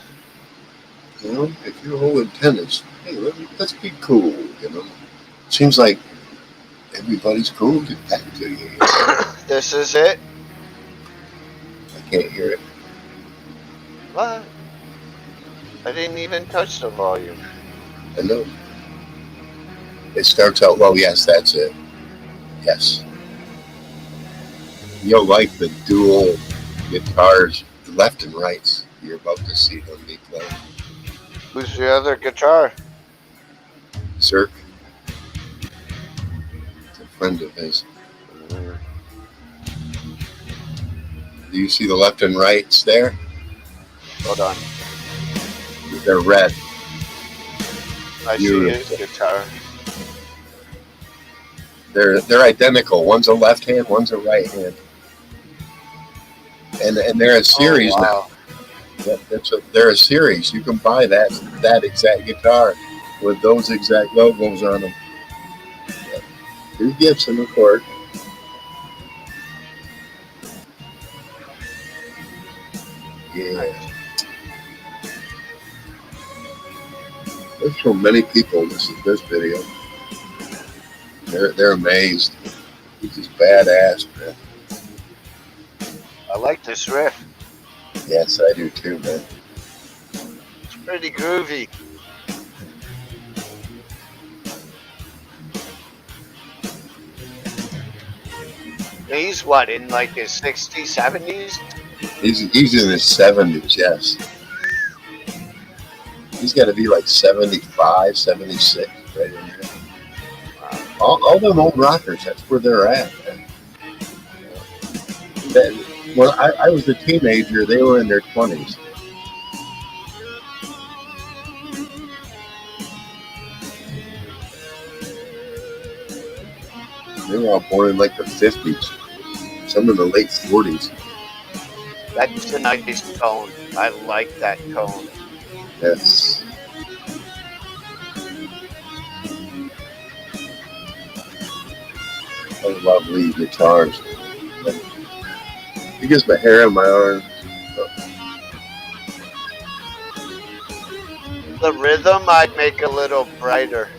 You know, if your whole intent is, hey, let's be cool, you know. Seems like everybody's cool to back to you. This is it. I can't hear it. What? I didn't even touch the volume. I know. It starts out, well, yes, that's it. Yes. You'll like the dual guitars, left and rights. You're about to see them be played. Who's the other guitar? Cirque. It's a friend of his. Do you see the left and rights there? Hold on. They're red. I see his guitar. They're identical. One's a left hand, one's a right hand. And they're a series now. They're a series. You can buy that exact guitar with those exact logos on them. Yeah. 2 Gibson, of course. Yeah. There's so many people this video. They're amazed. He's just badass, man. I like this riff. Yes, I do too, man. It's pretty groovy. He's what, in like his 60s, 70s? He's in his 70s, yes. He's got to be like 75, 76, right in there. All them old rockers, that's where they're at, man. When I was a teenager, they were in their 20s. They were all born in like the 50s, some in the late 40s. That's a nice tone. I like that tone. Yes, I love lead guitars. It gives my hair on my arm. The rhythm I'd make a little brighter.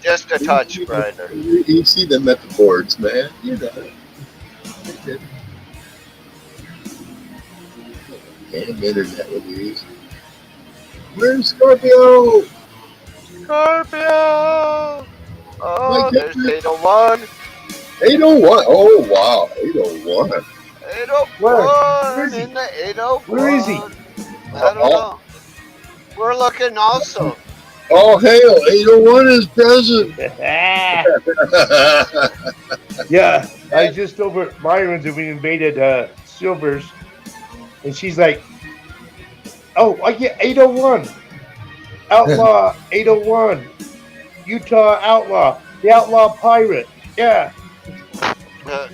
Just a touch brighter. You see them at the boards, man. You know. Damn internet with these. Where's Scorpio? Scorpio! My Oh, there's goodness. 801. 801. Oh, wow. 801. Where? Where 801 is he? in the Where is he? 801. I don't Oh, know. We're looking also. oh, hail. 801 is present. Yeah, I was just over at Myron's and we invaded Silver's, and she's like, "Oh, I get 801, Outlaw 801, Utah Outlaw, the Outlaw Pirate." Yeah, Uh,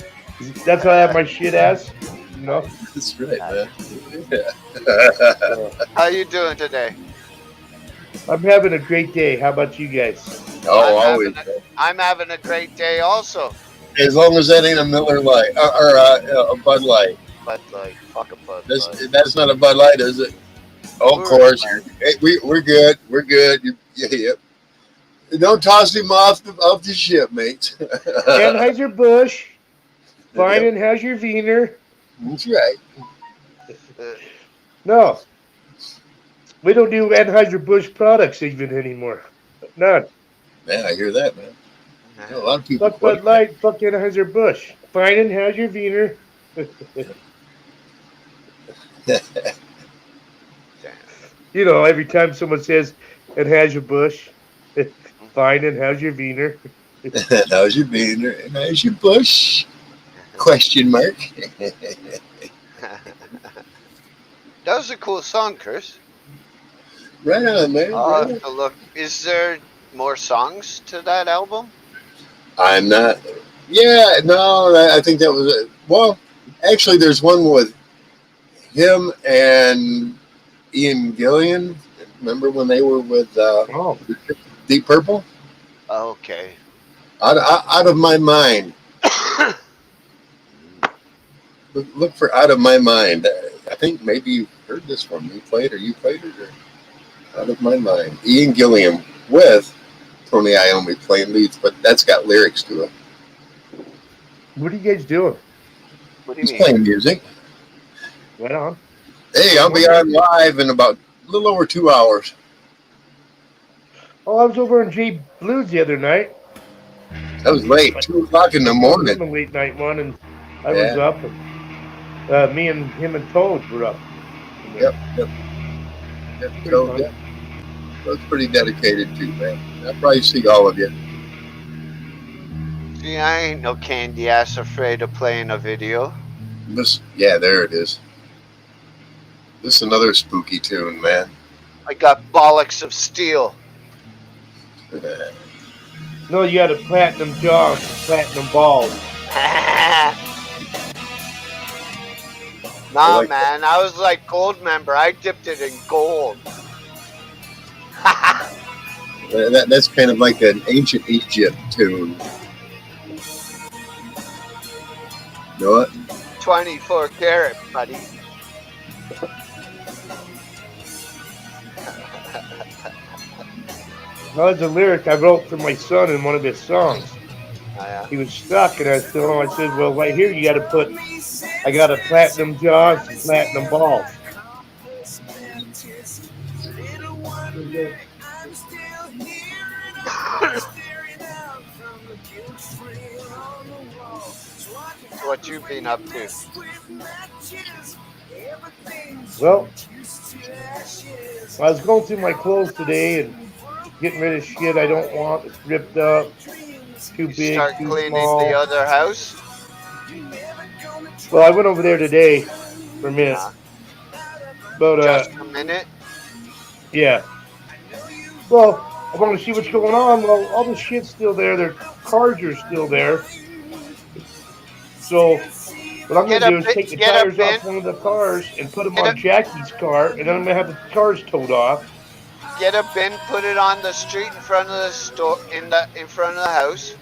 that's what I have my shit as. You know. That's right, man. Uh, how you doing today? I'm having a great day. How about you guys? Oh, always. I'm having a great day also. As long as that ain't a Miller Light or a Bud Light. But like, fuck a Bud That's, Light. that's not a Bud Light, is it? Oh, of We're course. fine. Hey, we're good. We're good. Yeah. Don't toss him off the ship, mate. Anheuser Busch, fine Yep, and how's your Wiener? that's right. Uh, No, we don't do Anheuser Busch products even anymore. None. Man, I hear that, man. A lot of people Fuck quote Bud Light, fuck Anheuser Busch. Fine and how's your Wiener? that. damn. You know, every time someone says Anheuser Busch, fine and how's your Wiener? How's your being? How's your bush? Question mark. That was a cool song, Chris. Right on, man. I'll Right have on. to look. Is there more songs to that album? I'm not. Yeah, no, I think that was it. Well, actually, there's one with him and Ian Gillian. Remember when they were with Oh, Deep Purple? Okay. Out of my mind. Look for Out of My Mind. I think maybe you heard this from me played or you played it or Out of My Mind. Ian Gilliam with Tony Iommi playing leads, but that's got lyrics to it. what are you guys doing? What do you He's mean? playing music. Right on. Hey, I'll be on live in about a little over 2 hours. Oh, I was over on J Blues the other night. That was late, 2 o'clock in the morning. A late night one, and I was Yeah. up, and me and him and Toad were up. Yep. Yep. Pretty So, fun. yeah, that's pretty dedicated too, man. I'll probably see all of you. See, I ain't no candy ass afraid of playing a video. Yeah, there it is. This is another spooky tune, man. I got bollocks of steel. No, you got a platinum jaw, platinum balls. Nah, like man, I was like gold member. I dipped it in gold. That's kind of like an ancient Egypt tune. You know what? 24 karat, buddy. That was a lyric I wrote for my son in one of his songs. Oh, yeah. He was stuck, and I told him, I said, well, right here you got to put, I got a platinum jaw and some platinum balls. What you been up to? Well, I was going through my clothes today and getting rid of shit I don't want. It's ripped up, too You big, start too cleaning small. the other house? Well, I went over there today for a minute. But, Just a minute? yeah. Well, I want to see what's going on. Well, all the shit's still there. They're cars are still there. So what I'm Get going a to do is take the get a tires bin. off one of the cars and put them Get a on Jackie's car, and then I'm going to have the cars towed off. get a bin. Put it on the street in front of the store in front of the house.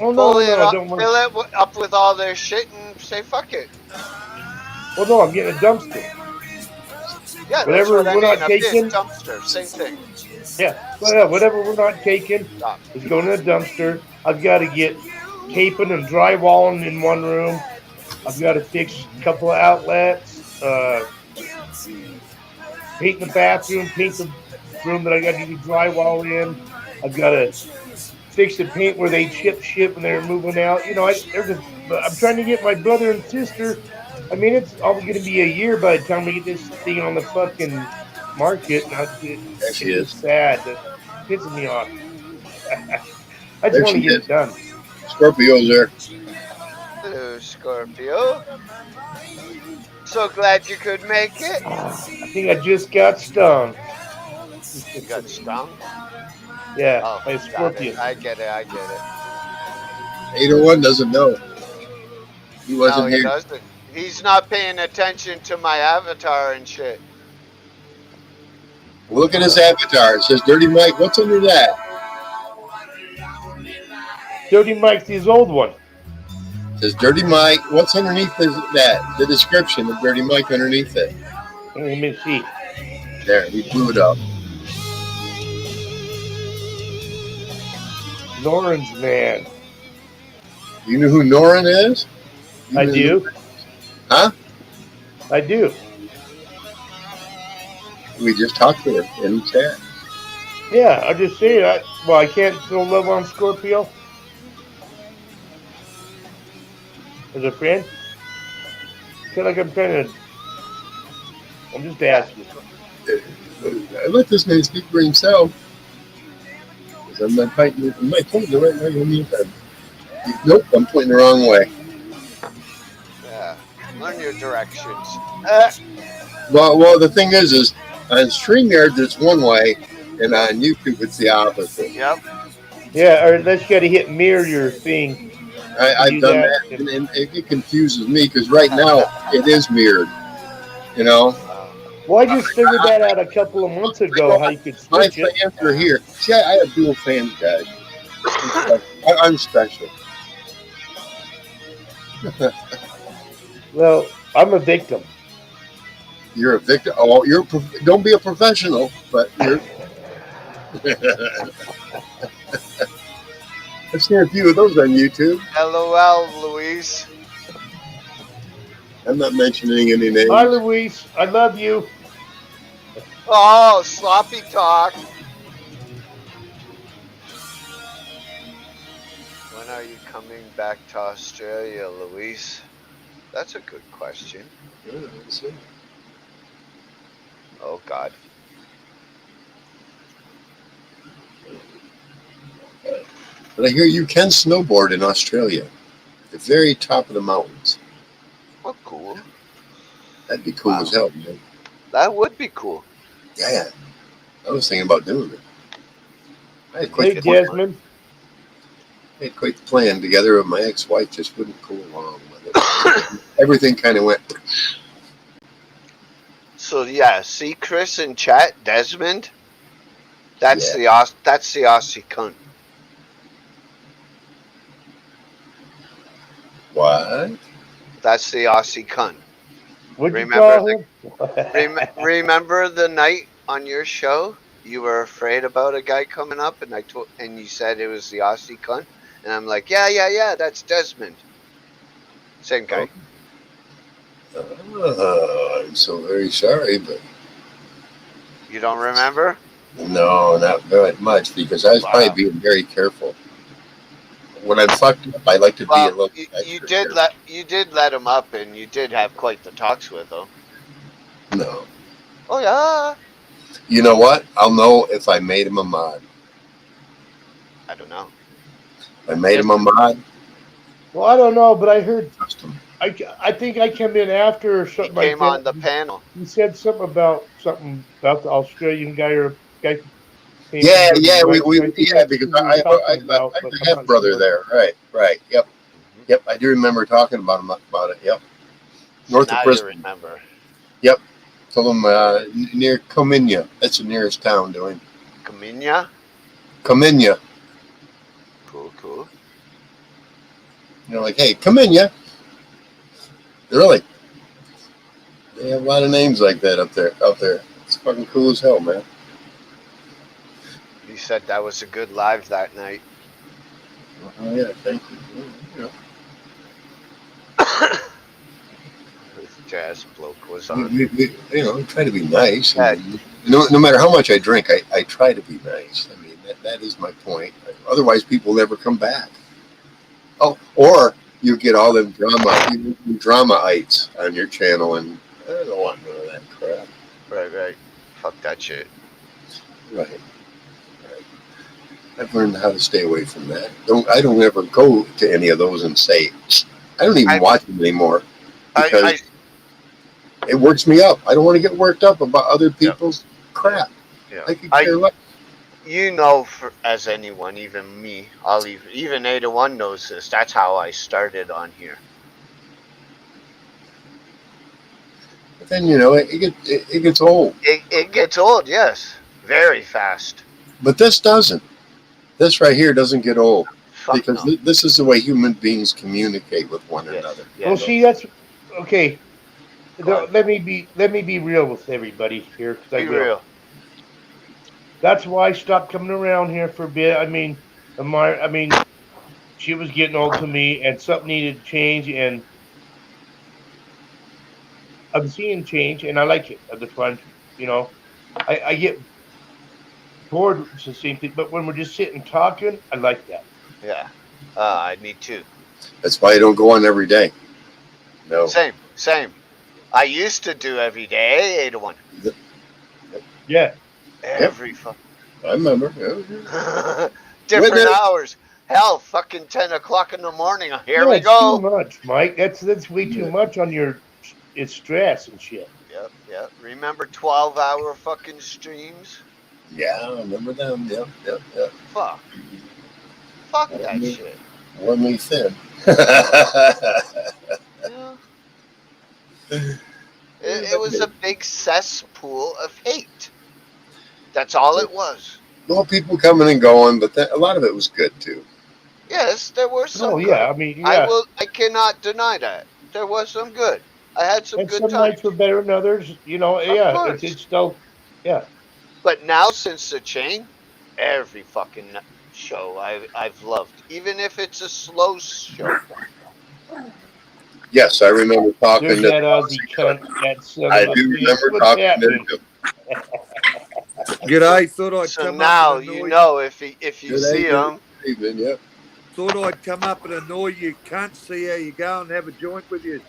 Oh no, Pull no, it no! I up. don't want. Fill it up with all their shit and say fuck it. Well, no, I'm getting a dumpster. Yeah, that's Whatever what I we're mean. not A bin taking, dumpster. Same thing. yeah, well, yeah, whatever we're not taking Stop. is going in a dumpster. I've got to get caping and drywalling in one room. I've got to fix a couple of outlets, paint the bathroom, paint the room that I got to do drywall in. I've got to fix the paint where they chip shit when they're moving out. But I'm trying to get my brother and sister. I mean, it's all going to be a year by the time we get this thing on the fucking market. And There she it's is. just sad. That pisses me off. I just There want she to get is. it done. Scorpio's there. Hello, Scorpio. So glad you could make it. I think I just got stung. You got stung? Yeah, Oh, by a got it. scorpion. I get it. I get it. 801 doesn't know. He No, wasn't he here. doesn't. He's not paying attention to my avatar and shit. Look at his avatar. It says Dirty Mike. What's under that? Dirty Mike's his old one. It says Dirty Mike. What's underneath that? The description of Dirty Mike underneath it. Let me see. There, he blew it up. Noran's man. You know who Norin is? You I know do. Huh? I do. We just talked to her in chat. Yeah, I just say I well, I can't throw love on Scorpio as a friend. I feel like I'm trying to. I'm just Yeah. asking. I let this man speak for himself. Because I'm not fighting. Am I pointing the right way? Nope, I'm pointing the wrong way. Yeah. Learn your directions. Well, the thing is on StreamYard it's one way, and on YouTube it's the opposite. Yep. Yeah, or unless you got to hit mirror your thing. I've Do done that. that, and it confuses me because right now it is mirrored. You know, Well, I just figured that out a couple of months ago. How you could my switch it. fans are here. See, I have dual fans, guys. I'm special. Well, I'm a victim. You're a victim. Oh, don't be a professional, but you're. I've seen a few of those on YouTube. LOL, Louise. I'm not mentioning any names. Hi, Luis. I love you. Oh, sloppy talk. When are you coming back to Australia, Louise? That's a good question. Oh, God. But I hear you can snowboard in Australia, at the very top of the mountains. Oh, cool. That'd be cool as hell, man. That would be cool. Yeah, I was thinking about doing it. I had Hey, quite Desmond. the plan together with my ex-wife, just wouldn't go along with it. Everything kind of went. So yeah, see Chris in chat, Desmond. That's the Aussie cunt. What? That's the Aussie cunt. What'd you Remember call him? remember the night on your show you were afraid about a guy coming up, and you said it was the Aussie cunt, and I'm like, yeah, that's Desmond. Same guy. I'm so very sorry, but You don't remember? no, not very much because I was probably being very careful. When I'm fucked up, I like to be a little. You did let him up, and you did have quite the talks with him. No. Oh yeah. You know what? I'll know if I made him a mod. I don't know. I made him a mod. Well, I don't know, but I heard. Custom. I think I came in after or He something like came that. on the panel. He said something about the Australian guy or guy. Came from Yeah, Germany, yeah, right? So I think that's because who we were talking about, I but have I'm a half not brother sure. there. Right. Yep, Hmm. yep. I do remember talking about it. Yep, So north of now you Brisbane. remember. Yep, told him near Cominya. That's the nearest town to him. Kaminya? Cominya. Cool, cool. Like, hey, Cominya. Really? They have a lot of names like that up there. Out there, it's fucking cool as hell, man. He said that was a good live that night. Oh yeah, thank you. This jazz bloke was We, on. we, we, we try to be nice, Yeah, and no matter how much I drink, I try to be nice. I mean, that is my point. Otherwise, people never come back. Oh, or you get all them dramaites on your channel, and I don't want none of that crap. right, right. Fuck that shit. Right, right. I've learned how to stay away from that. I don't ever go to any of those and say, I don't even I, watch them anymore because I, it works me up. I don't want to get worked up about other yeah, people's yeah, crap. yeah. I could care less. You know, for as anyone, even me, I'll even Ada1 knows this. That's how I started on here. But then it gets old. It gets old, yes, very fast. But this doesn't. This right here doesn't get old Fuck because no. this is the way human beings communicate with one Yes, another. Well, yes. see, that's okay. Go on. Let me be real with everybody here because I Be will. real. That's why I stopped coming around here for a bit. I mean, she was getting old to me, and something needed to change, and I'm seeing change, and I like it. That's why you know, I get bored. It's the same thing, but when we're just sitting talking, I like that. Yeah. Me too. That's why I don't go on every day. No. Same, same. I used to do every day, Ada1. Yeah. Yep, Every fuck. I remember. Yeah. Different Witness. hours. Hell, fucking 10 o'clock in the morning. Here Yeah, we it's too go. much, Mike. That's way too Yeah. much on your it's stress and shit. Yep, yep. Remember 12-hour fucking streams? Yeah, I remember them. Yep. Fuck. Fuck Warm that me, shit. warm me thin. Yeah. It was a big cesspool of hate. That's all it was. Well, people coming and going, but a lot of it was good too. Yes, there was Oh some yeah, good. I mean yeah. I cannot deny that. There was some good. I had some And good some nights times. were better than others. Of Yeah. It's course. it's still yeah. But now since the chain, every fucking show I've loved, even if it's a slow show. Yes, I remember talking There's to that the Aussie Aussie. cunt, that son I of a do bitch. remember What's talking to happening? him. So G'day, thought I'd so come up and now you annoy. know if you Good see evening. them, Good evening. Yep. Thought I'd come up and annoy you. Can't see how you go and have a joint with you.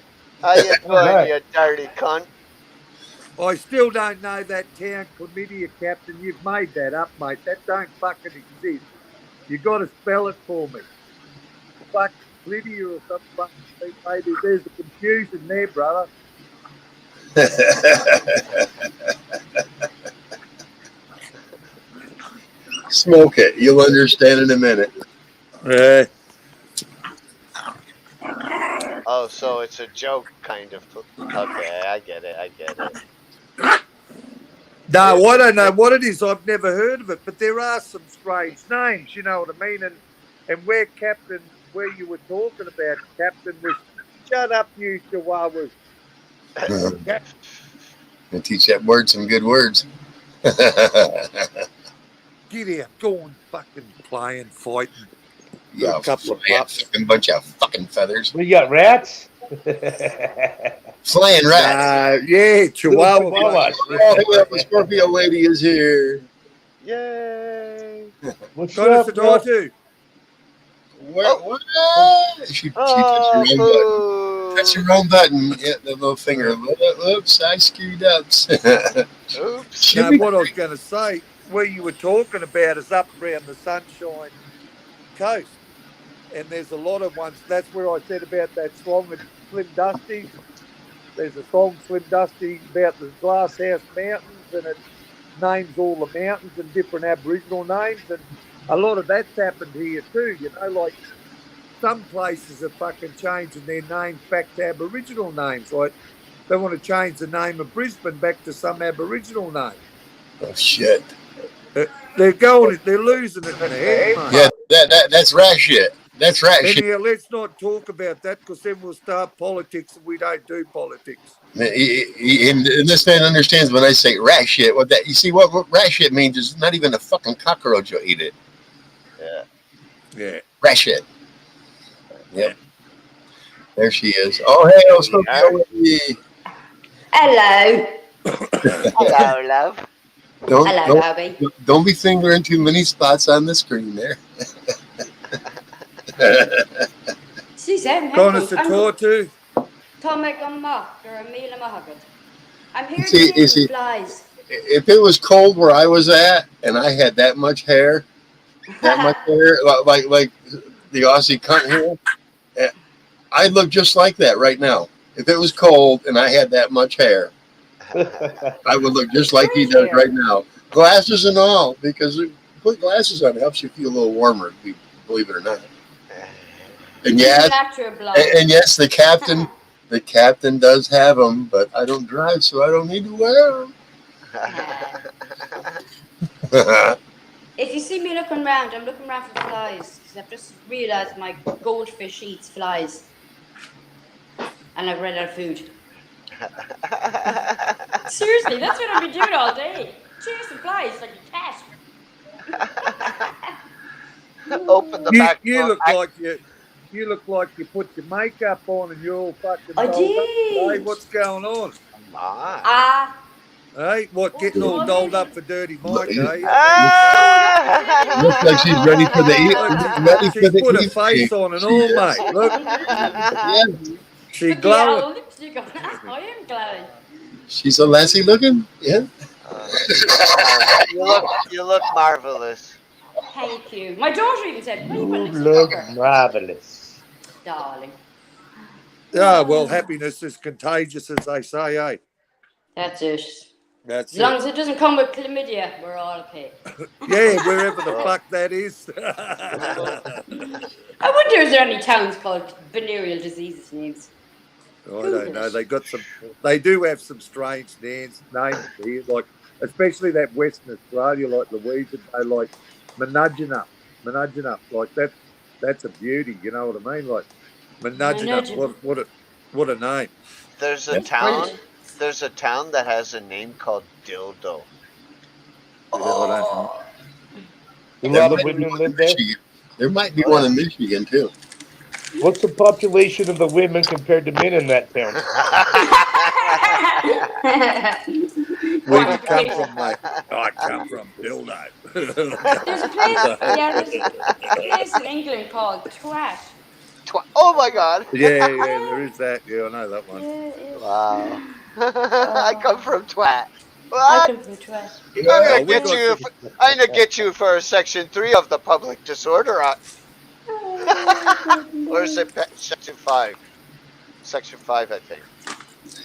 how you All doing, right. you dirty cunt? I still don't know that town chlamydia captain. You've made that up, mate. That don't fucking exist. You got to spell it for me. Fucking chlamydia or something fucking thing, maybe. There's a confusion there, brother. Smoke it. You'll understand in a minute. Yeah. Oh, so it's a joke, kind of. Okay, I get it. I get it. No, It, I don't know what it is. I've never heard of it, but there are some strange names. You know what I mean? And where you were talking about, Captain was. Shut up, you chihuahuas. Yeah. And teach that word some good words. Get out, go on, fucking playing, fighting. Got a Yeah, couple of pups. fucking bunch of fucking feathers. We got rats. Flying rats. No, yeah, Little Chihuahua bunch. chihuahuas. Oh, hey, the Scorpio lady is here. yay! What's up, girl? Konnichiwa. Oh, What? She touched her oh, own button. Touch boo! your own button. Yeah, the little finger. Oops, I screwed up. Oops. She'll No, be what I was going to say, where you were talking about is up around the Sunshine Coast. And there's a lot of ones. That's where I said about that song of Slim Dusty's. There's a song, Slim Dusty, about the Glass House Mountains, and names all the mountains and different Aboriginal names, and a lot of that's happened here too. You know, like some places are fucking changing their names back to Aboriginal names. Like they want to change the name of Brisbane back to some Aboriginal name. Oh shit. They're going, they're losing it in the head, mate. Yeah, that's rat shit. That's rat shit. Anyhow, let's not talk about that because then we'll start politics, and we don't do politics. And this man understands when I say rat shit. What that? You see what rat shit means is not even a fucking cockroach will eat it. Yeah. Rat shit. Yep. There she is. Oh, hey, I was Hello, Hello, love. hello, Bobby. Don't be fingering too many spots on the screen there. Suzanne, Conus to talk to. Tomek on Mach, or a meal of Mahagad. I'm here See, to see flies. If it was cold where I was at and I had that much hair, like the Aussie cunt here, I'd look just like that right now. If it was cold and I had that much hair, I would look just like he does right now. Glasses and all, because put glasses on, it helps you feel a little warmer, believe it or not. And yes, and yes, the captain does have them, but I don't drive, so I don't need to wear them. If you see me looking around, I'm looking around for flies because I've just realised my goldfish eats flies, and I've run out of food. Seriously, that's what I've been doing all day. Chasing flies like a cat. Open the back You door. look like you look like you put your makeup on and you're all fucking I dolled up. did. Hey, what's going on? My. Hey, what, getting all dolled up for Dirty Mike, eh? Looks like she's ready for the She's put a face on and all, mate. Look. She glowing. I am glowing. She's a lassie looking? Yeah. You look marvelous. Thank you. My daughter even said, "What are you putting You lipstick look over?" marvelous. Darling. Yeah, well, happiness is contagious, as they say, eh? That's it. That's as long as it doesn't come with chlamydia, we're all okay. Yeah, wherever the fuck that is. I wonder if there are any towns called venereal diseases names. I don't know. They do have some strange names here, like especially that Western Australia, like Louisa, they like Manudgenup, like that's a beauty. You know what I mean? Like Manudgenup. What a name. There's a town. There's a town that has a name called Dildo. A lot of women live there. There might be one in Michigan too. What's the population of the women compared to men in that town? Where do you come from, mate? I come from Dildo. There's a place in England called Twat. Oh my God! Yeah, there is that. Yeah, I know that one. Wow. I come from Twat. What? I come from Twat. I'm gonna get you for Section 3 of the Public Disorder Act. Or is it Section 5? Section 5, I think.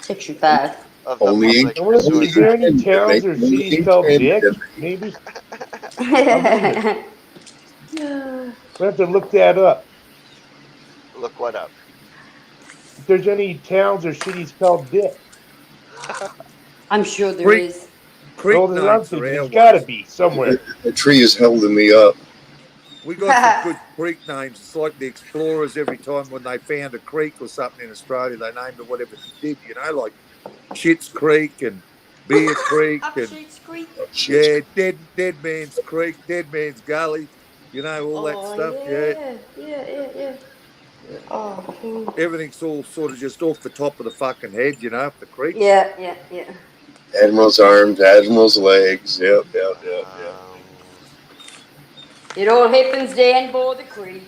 Section 5. Of the Public Disorder Act. Is there any towns or cities called Dick? Maybe. We have to look that up. Look what up? If there's any towns or cities called Dick. I'm sure there is. There's got to be somewhere. The tree is holding me up. We got some good creek names. It's like the explorers every time when they found a creek or something in Australia, they named it whatever they did, you know, like Shit's Creek and Beer Creek and Creek. Yeah, Dead Man's Creek, Dead Man's Gully, you know, all that stuff. Yeah. Oh. Everything's all sort of just off the top of the fucking head, you know, the creek. Yeah. Admiral's arms, Admiral's legs. Yep. It all happens down by the creek.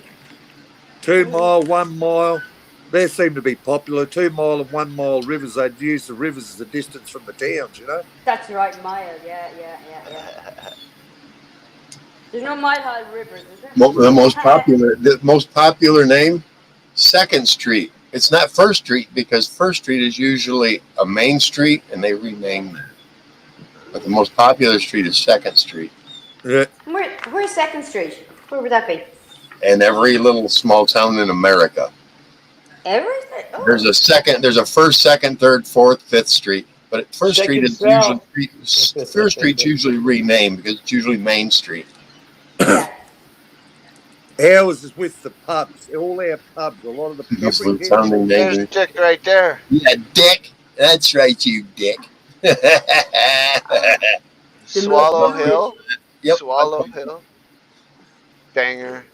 2 mile, 1 mile. They seem to be popular. 2 mile and 1 mile rivers. They'd use the rivers as a distance from the towns, you know? That's right, mile. Yeah. There's no mile high rivers, is there? The most popular name, 2nd Street. It's not 1st Street because 1st Street is usually a main street and they renamed it. But the most popular street is 2nd Street. Where's 2nd Street? Where would that be? And every little small town in America. Everything? Oh. There's a 1st, 2nd, 3rd, 4th, 5th Street. But 1st Street is usually 1st Street's usually renamed because it's usually Main Street. Yeah. Ours is with the pubs. All our pubs, a lot of the There's Dick right there. Yeah, Dick. That's right, you Dick. Swallow Hill. Yep. Swallow Hill. Banger.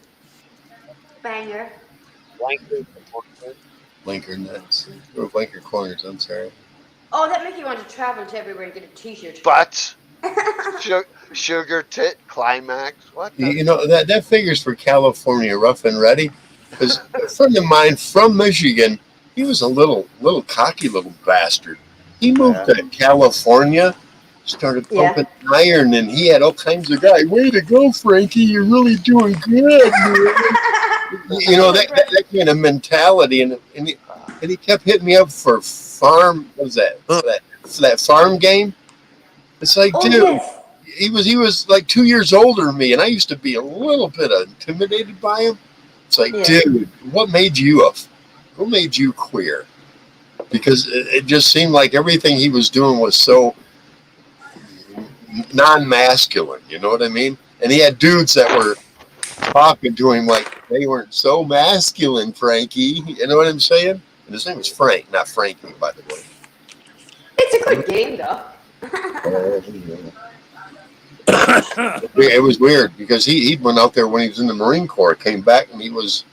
Blinker nuts. Or Blinker corners, I'm sorry. Oh, that make you want to travel to everywhere and get a t-shirt. But Sugar Tit Climax. What? You know, that figures for California, rough and ready. Because a friend of mine from Michigan, he was a little cocky little bastard. He moved to California, started pumping iron, and he had all kinds of guys. Way to go, Frankie! You're really doing good. You know that kind of mentality, and he kept hitting me up for farm. What was that? For that farm game. It's like, dude, yes. he was like 2 years older than me, and I used to be a little bit intimidated by him. It's like, dude, what made you queer? Because it just seemed like everything he was doing was so non-masculine. You know what I mean? And he had dudes that were talking to him like they weren't so masculine, Frankie. You know what I'm saying? And his name was Frank, not Frankie, by the way. It's a good game, though. It was weird because he went out there when he was in the Marine Corps, came back, and he was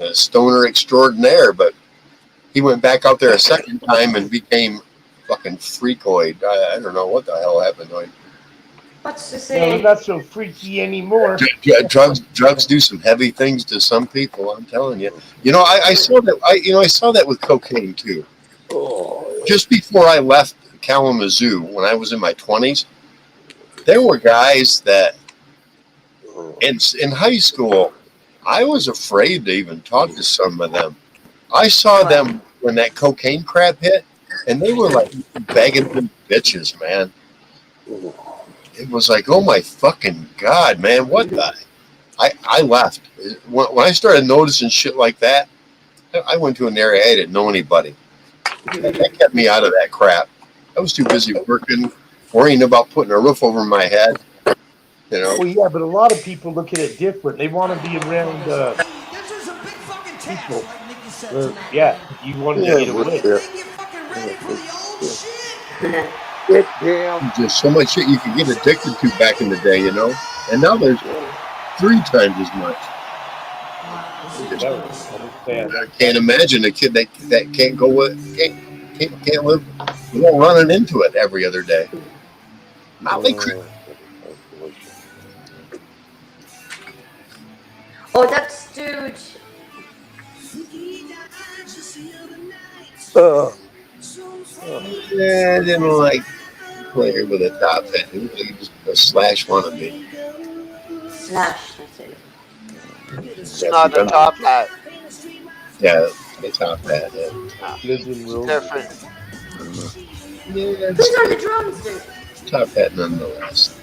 a stoner extraordinaire. But he went back out there a second time and became fucking freakoid. I don't know what the hell happened to him. What's to say? No, not so freaky anymore. Drugs do some heavy things to some people. I'm telling you. You know, I saw that. I saw that with cocaine too. Just before I left Kalamazoo, when I was in my 20s, there were guys that in high school, I was afraid to even talk to some of them. I saw them when that cocaine crap hit, and they were like begging them bitches, man. It was like, oh my fucking God, man, what the? I left. When I started noticing shit like that, I went to an area I didn't know anybody. That kept me out of that crap. I was too busy working, worrying about putting a roof over my head. You know. Well, yeah, but a lot of people look at it different. They want to be around people. You want to get away. There's just so much shit you could get addicted to back in the day, you know. And now there's 3 times as much. I can't imagine a kid that can't go with can't live without running into it every other day. Oh, that's dude. Yeah, I didn't like player with a top hat. He was like just a Slash wannabe. Slash, that's it. It's not a top hat. Yeah, the top hat. Yeah. It's different. Yeah, Who's on the drums, dude? top hat nonetheless.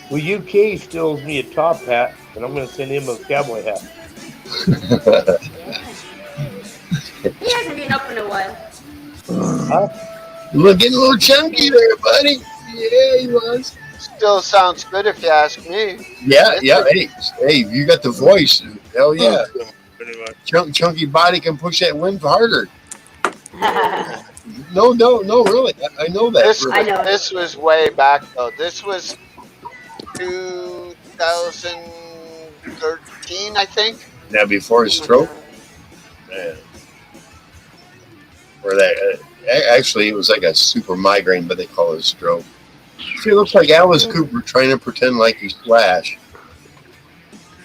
Well, UK steals me a top hat, and I'm going to send him a cowboy hat. He hasn't been up in a while. Look, getting a little chunky there, buddy. Yeah, he was. Still sounds good if you ask me. Yeah. Hey, you got the voice. Hell yeah. Chunky body can push that wind harder. No, really. I know that. This was way back though. This was 2013, I think. Now before his stroke. Man. Or that actually it was like a super migraine, but they call it a stroke. See, it looks like Alice Cooper trying to pretend like he's Flash.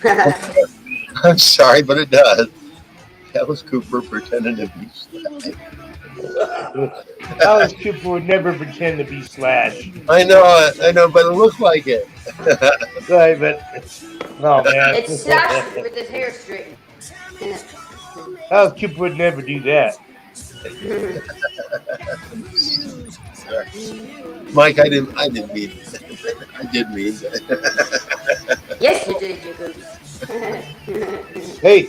I'm sorry, but it does. Alice Cooper pretending to be Slash. Alice Cooper would never pretend to be Slash. I know, but it looked like it. Right, but no, man. It's Slash with his hair straightened. Alice Cooper would never do that. Mike, I didn't mean. I did mean. Yes, you did, you goose. Hey,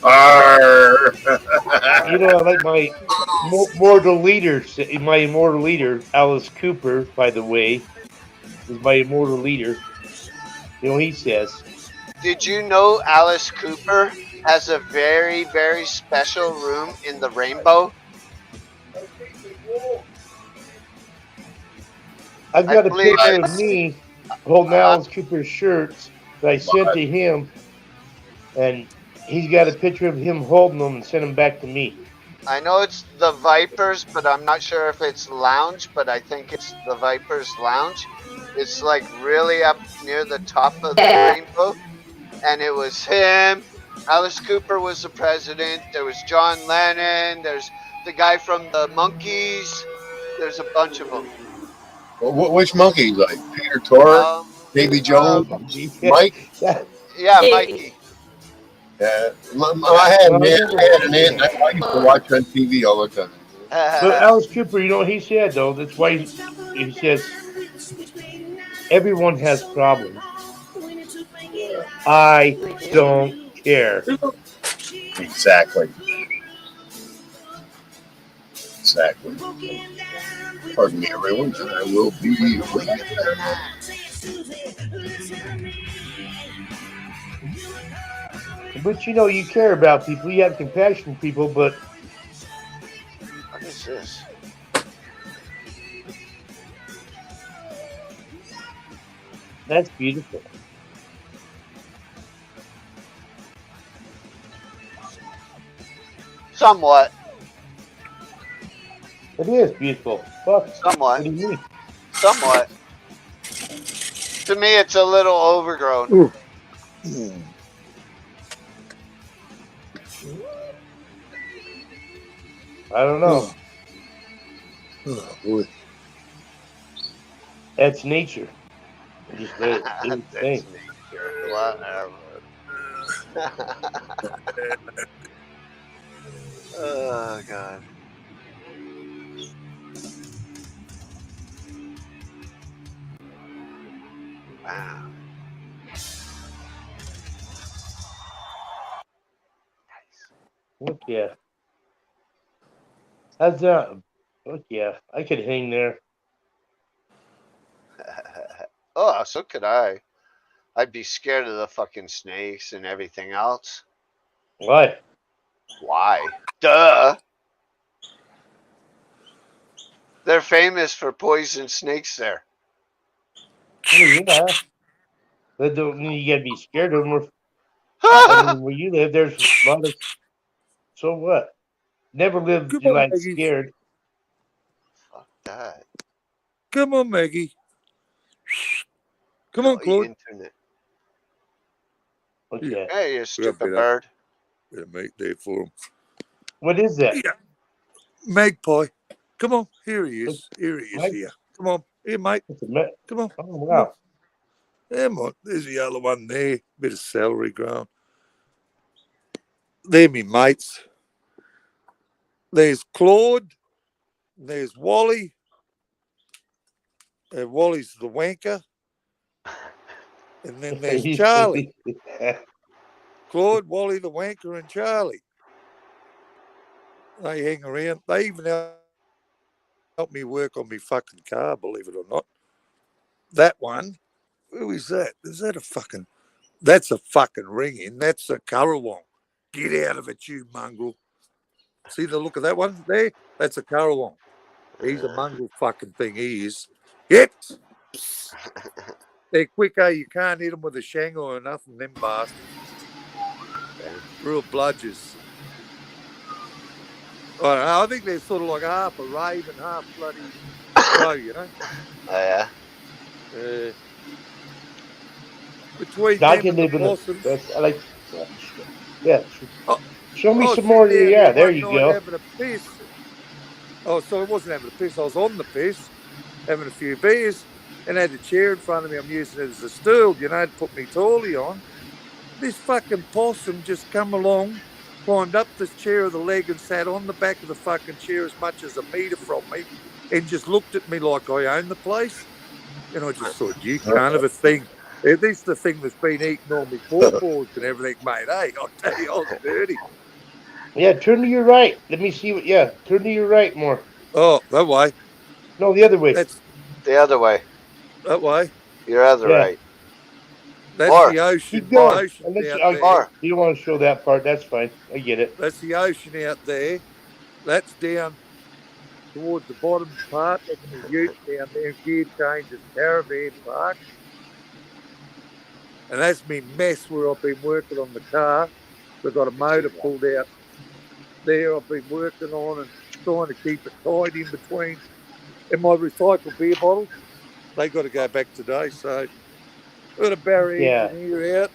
Arr. you know, I like my mortal leader. My immortal leader, Alice Cooper, by the way, is my immortal leader. You know, he says, Did you know Alice Cooper has a very, very special room in the Rainbow? I've I got a believe picture of it's. me holding Uh, Alice Cooper's shirts that I sent to him, and he's got a picture of him holding them and sent them back to me. I know it's the Vipers, but I'm not sure if it's Lounge, but I think it's the Vipers Lounge. It's like really up near the top of the Yeah. rainbow. And it was him. Alice Cooper was the president. There was John Lennon. There's the guy from the Monkees. There's a bunch of them. Which monkey? Like Peter Tork, Um, Davy um, Jones, Yeah, Mike? that, yeah, Davy. Mikey. I Yeah. had no, an I've aunt. never I had met an aunt. him. I used to watch on TV all the time. But Alice Cooper, you know what he said though? That's why he says everyone has problems. I We do. don't care. Exactly. Exactly. Pardon me, everyone. And I will be waiting. But you know, you care about people. You have compassion for people. But what is this? that's beautiful. Somewhat. It is beautiful. Fuck. What Somewhat. do you mean? Somewhat. To me, it's a little overgrown. Ooh. I don't know. Oh, oh, boy. That's nature. Just let it do its That's thing. nature. Whatever. Oh, God. Wow. Look, yeah. How's that? Look, yeah. I could hang there. Oh, so could I. I'd be scared of the fucking snakes and everything else. Why? Why? Duh. They're famous for poison snakes there. Well, yeah. That don't mean you gotta be scared of them. I mean, where you live, there's a lot of. So what? Never lived Come your on, life Maggie. scared. Fuck that. Come on, Maggie. Come on, Go eat Claude. internet. Yeah, Okay. Hey, you we got stupid bird. bit of meat there for him. What is that? Yeah, magpie. Come on, here he Look, is. Here he is. Mike, Here. Come on, here, mate. it's a me- Come on, Oh, come on. wow. Come on. There's the other one there. Bit of celery ground. They're me mates. There's Claude. There's Wally. And Wally's the wanker. And then there's Charlie. Claude, Wally the wanker, and Charlie. They hang around. They even help me work on my fucking car, believe it or not. That one, who is that? Is that a fucking? That's a fucking ring in. That's a Currawong. Get out of it, you mongrel. See the look of that one there? That's a Currawong. He's a mongrel fucking thing. He is. Yep. They're quick, eh? You can't hit them with a shango or nothing, them bastards. Damn. Real bludgers. I don't know. I think they're sort of like half a raven, half bloody crow, you know? Oh, yeah. Uh, between I them can and the live in a. possums. That's I like. Yeah. I, Show I me was some more. sitting down Yeah, here there one you night go. having a piss. Oh, so I wasn't having a piss. I was on the piss, having a few beers, and had a chair in front of me. I'm using it as a stool, you know, to put my tally on. This fucking possum just come along climbed up this chair of the leg and sat on the back of the fucking chair as much as a metre from me and just looked at me like I owned the place. And I just thought, you can't have a thing. This is the thing that's been eating all my pawpaws and everything, mate. Hey, I'll tell you, I was dirty. Yeah, turn to your right. Let me see what. Yeah, turn to your right more. Oh, that way. No, the other way. That's The other way. that way. Your other Yeah, right. That's More. the keep ocean. going. Ocean's Unless out you, there. More. you don't want to show that part. That's fine. I get it. That's the ocean out there. That's down towards the bottom part. That's the ute down there. Gear changes, caravan park. And that's me mess where I've been working on the car. I've got a motor pulled out there. I've been working on and trying to keep it tight in between. And my recycled beer bottles, they got to go back today. So I've got a Barra Yeah, engine here out.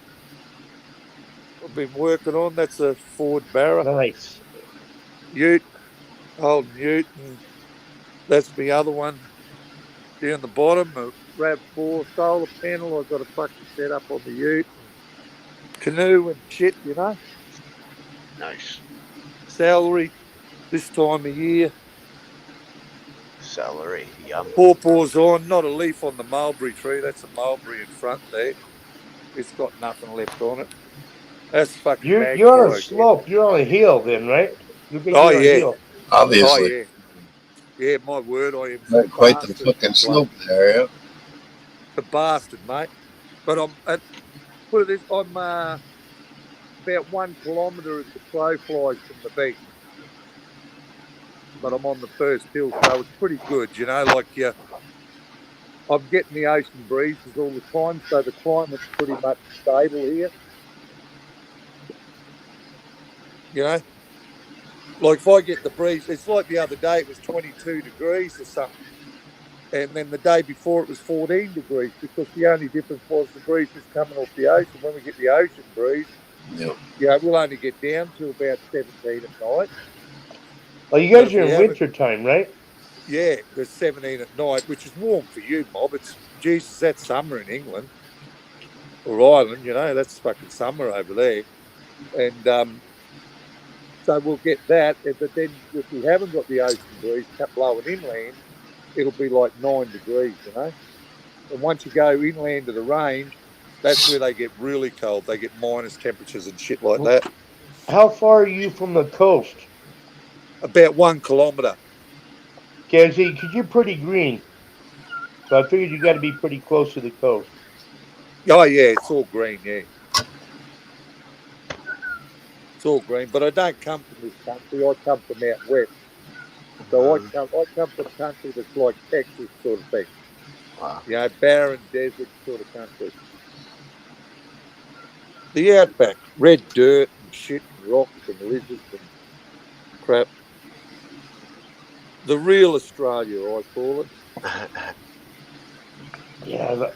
I've been working on. That's a Ford Barra nice. ute, old ute. And that's the other one down the bottom, a RAV4 solar panel. I've got a fucking set up on the ute. And canoe and shit, you know. Nice. Salary this time of year. Celery. Yum. Pawpaws on, not a leaf on the mulberry tree. That's a mulberry in front there. It's got nothing left on it. That's fucking You're on a magpie again. slope. You're on a hill, then, right? Look like Oh you're on a yeah, hill. oh Obviously. yeah, yeah. My word, I am some Not quite the bastard fucking bloke. slope there, yeah. A bastard, mate. But I'm at put it this. I'm about 1 kilometre as the crow flies from the beach. But I'm on the first hill, so it's pretty good. You know, like I'm getting the ocean breezes all the time, so the climate's pretty much stable here. You know, like if I get the breeze, it's like the other day it was 22 degrees or something, and then the day before it was 14 degrees because the only difference was the breeze was coming off the ocean. When we get the ocean breeze, Yeah. we'll only get down to about 17 at night. Oh, you But guys if are we in haven't, winter time, right? there's 17 at night, which is warm for you, Mob. It's Jesus, that's summer in England or Ireland. You know, that's fucking summer over there, and so we'll get that. But then if we haven't got the ocean breeze blowing inland, it'll be like 9 degrees, you know. And once you go inland to the range, that's where they get really cold. They get minus temperatures and shit like that. How far are you from the coast? About 1 kilometre. Okay, see, because you're pretty green, so I figured you got to be pretty close to the coast. Oh yeah, it's all green. Yeah, it's all green. But I don't come from this country. I come from out west. So I come from country that's like Texas sort of thing. Wow. You know, barren desert sort of country. The outback, red dirt and shit and rocks and lizards and crap. The real Australia, I call it. Yeah,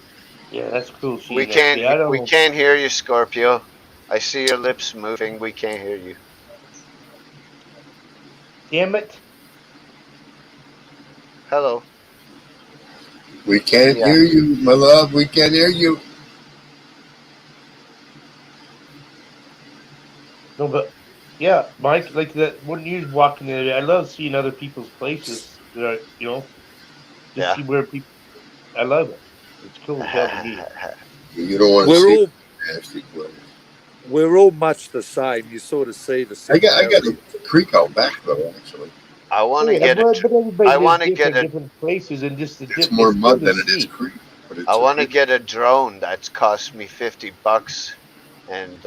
yeah, that's cool we seeing that. can't. See, I don't We know. can't hear you, Scorpio. I see your lips moving. We can't hear you. Damn it. Hello. We can't Yeah. hear you, my love. We can't hear you. No, but yeah, Mike, like that when you was walking there, I love seeing other people's places. Just Yeah. see where people. I love it. It's cool as hell to me. You don't want to We're see all nasty clothes. we're all much the same. You sort of see the I got similarities. a creek out back though. Actually, I want to Yeah, get it. but everybody I does want to get a. different places, and just it's more it's cool mud to than it is see. creek, but I it's a want to creek. get a drone that's cost me $50, and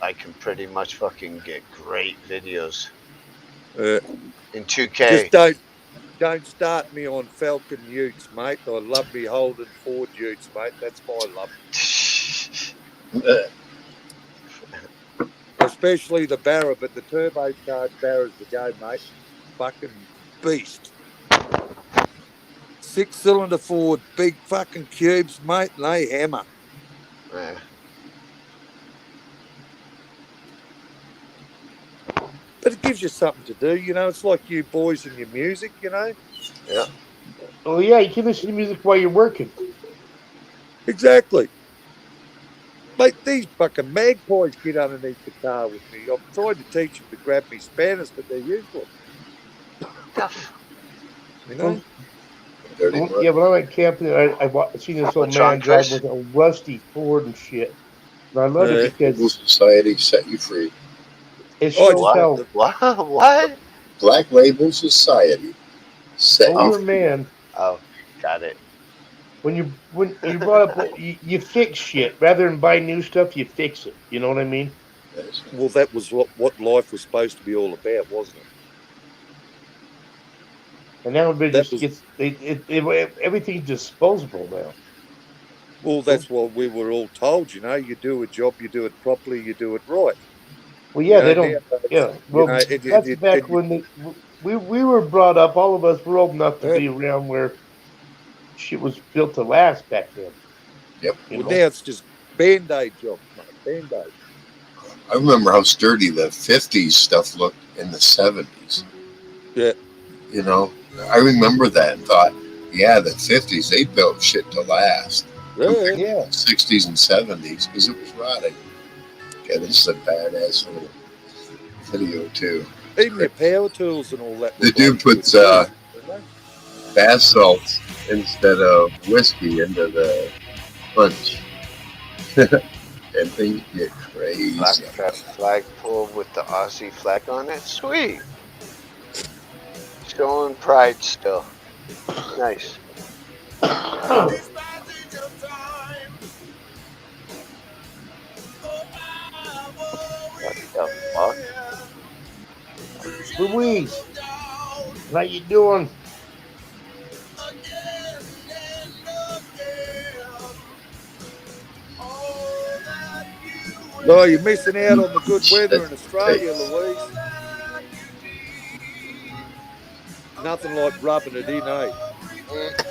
I can pretty much fucking get great videos Uh, in just 2K. don't start me on Falcon Utes, mate. I love me Holden Ford Utes, mate. That's my love. Especially the Barra, but the turbocharged Barra's the go, mate. Fucking beast. 6-cylinder Ford, big fucking cubes, mate, and they hammer. Yeah. But it gives you something to do, you know. It's like you boys and your music, you know. Yeah. Oh yeah, you can listen to music while you're working. Exactly. Mate, these fucking magpies get underneath the car with me. I'm trying to teach them to grab me Spanish, but they're useless. Tough. You know? Dirty mud. Yeah, when I went camping, I seen this old What's wrong, man drive Chris? with a rusty Ford and shit. And I love it Black Label because Society set you free. it I shows just What? love how the. What? What? Black Label Society set you older free. man, Oh, got it. when you're brought up, you fix shit rather than buy new stuff. You fix it. You know what I mean? Yes. Well, that was what life was supposed to be all about, wasn't it? And now everybody That just was gets everything's disposable now. well. That's what we were all told. You know, you do a job, you do it properly, you do it right. Well, You yeah, know, they don't. nowadays, Yeah, you know, well, that's back and when we were brought up. All of us were old enough to uh, be around where shit was built to last back then. Yep. You well, know. now it's just band aid jobs, mate. Band aid. I remember how sturdy the 50s stuff looked in the 70s. Yeah, You know, I remember that and thought, yeah, the 50s, they built shit to last yeah. compared to Yeah. the 60s and 70s because it was rotting. Yeah, this is a badass little video, too. It's Even your great. power tools and all that were The dude bloody good puts too. You know? bath salts instead of whiskey into the punch, and things get Black crazy. flagpole with the Aussie flag on it. Sweet. Showing pride still. Nice. What the fuck? Louise, how you doing? Oh, you're missing out on the good weather in Hey, Australia, Louise. Nothing like rubbing it in, eh? Mm,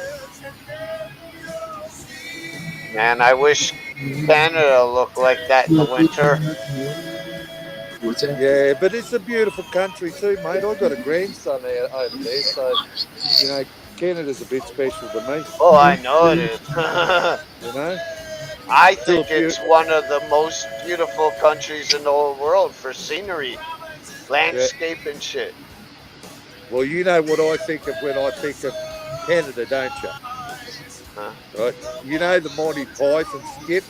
man, I wish Canada looked like that in the winter. what's that? Yeah, but it's a beautiful country too, mate. I got a grandson over there, so you know Canada's a bit special to me. Oh, I know it is. I You know, still a think it's one of the most beautiful countries in the whole world for scenery, yeah. landscape, and shit. Well, you know what I think of when I think of Canada, don't you? Huh? Right? You know the Monty Python skit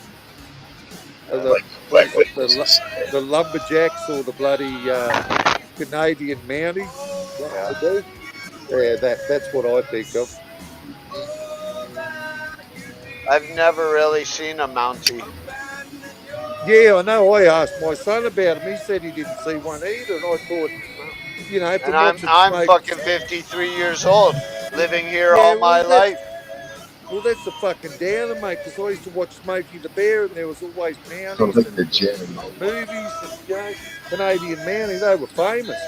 of Uh, the Like what Black is it Label Society. the lumberjacks or the bloody Canadian Mounties? What yeah. they do? Yeah, that's what I think of. I've never really seen a Mountie. Yeah, I know. I asked my son about him. He said he didn't see one either, and I thought, you know, And from I'm watching I'm Smoke. fucking 53 years old, living here Yeah, all my life. that's the fucking downer, mate. Because I used to watch Smokey the Bear, and there was always I Mounties like and the gym. movies, and you know, Canadian Mounties. They were famous,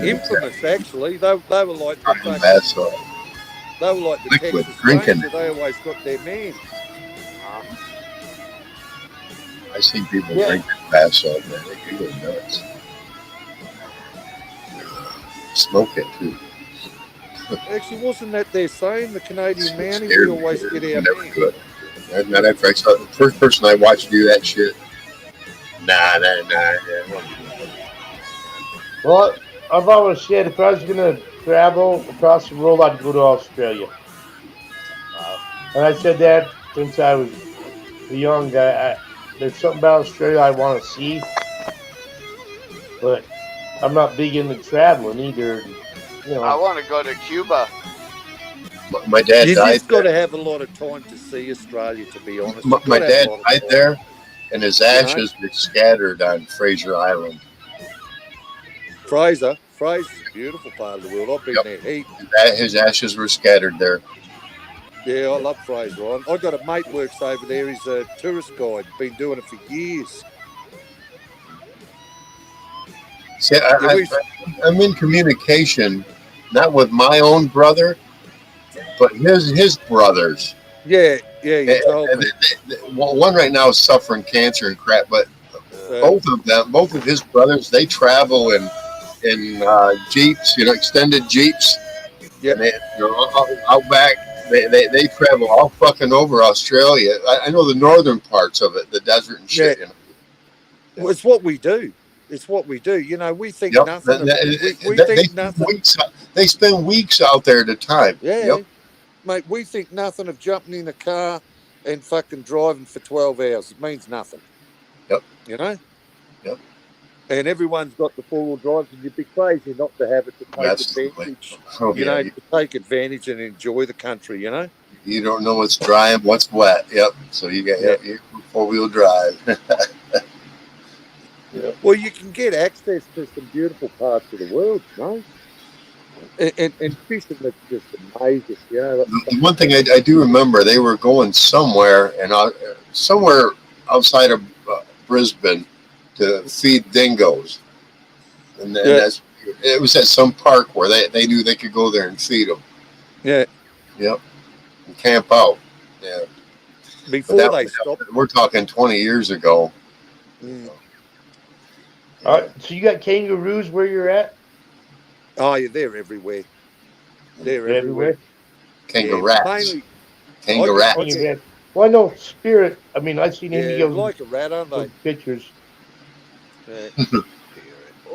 infamous actually. They were like the fucking Bath they were like the liquid Texas drinking. Ranger. They always got their man. Uh, I seen people Yeah. drink bath salt, man. They go nuts. Smoke it too. Actually, wasn't that their saying? The Canadian It Mounties, we scared me. always get I our never man. could. Matter of fact, the first person I watched do that shit. Nah. Yeah. Well, I've always said if I was gonna travel across the world, I'd go to Australia. And I said that since I was a young guy. There's something about Australia I want to see, but I'm not big into traveling either. You I know, want to go to Cuba. My dad You died just got there. to have a lot of time to see Australia. To be honest, My, you've got my to have a dad lot of died time. there, and his You know, ashes were scattered on Fraser Island. Fraser's a beautiful part of the world. I've been Yep. there heap. His ashes were scattered there. Yeah, I love Fraser Island. I got a mate works over there. He's a tourist guide. Been doing it for years. See, Yeah, we. I'm in communication, not with my own brother, but his brothers. Yeah, you And, told and me. one right now is suffering cancer and crap, but Uh, both of his brothers, they travel in jeeps, extended jeeps, Yeah, and they, out back They travel all fucking over Australia. I know the northern parts of it, the desert and Yeah, shit. You know? well, it's what we do. It's what we do. You know, we think Yep. nothing of we think nothing. They spend weeks out there at a time. Yeah, Yep. mate, we think nothing of jumping in a car and fucking driving for 12 hours. It means nothing. Yep. You know. Yep. And everyone's got the four-wheel drives, and you'd be crazy not to have it to take Absolutely. advantage. Oh You yeah. know, to take advantage and enjoy the country. You know. You don't know what's dry and what's wet. Yep. So you got Yeah. you 4-wheel drive. Yep. Well, you can get access to some beautiful parts of the world, you know, and fishing that's just amazing. You know, The one thing I do remember, they were going somewhere and somewhere outside of Brisbane to feed dingoes, and yeah, that's it was at some park where they knew they could go there and feed them. yeah. Yep, and camp out. Yeah, but Before they stop. we're talking 20 years ago. Mm. Yeah. So you got kangaroos where you're at? Oh, yeah, they're everywhere. They're They're everywhere. everywhere. Yeah, Kangaroos. mainly. I Kangaroos. get. Kangaroos. Well, I know Spirit. I mean, I've seen him. He Yeah, goes like a rat, aren't they? those pictures. Yeah.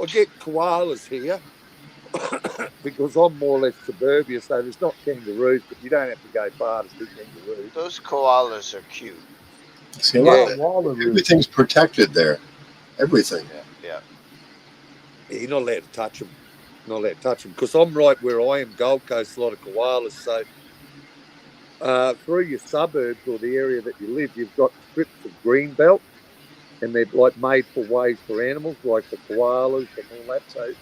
I get koalas here because I'm more or less suburbia, so there's not kangaroos, but you don't have to go far to see kangaroos. Those koalas are cute. See, Yeah, everything's protected there. Everything. Yeah. you're not allowed to touch them. Not allowed to touch them because I'm right where I am, Gold Coast, a lot of koalas. So through your suburbs or the area that you live, you've got strips of green belt, and they're like made for ways for animals, like for koalas and all that. So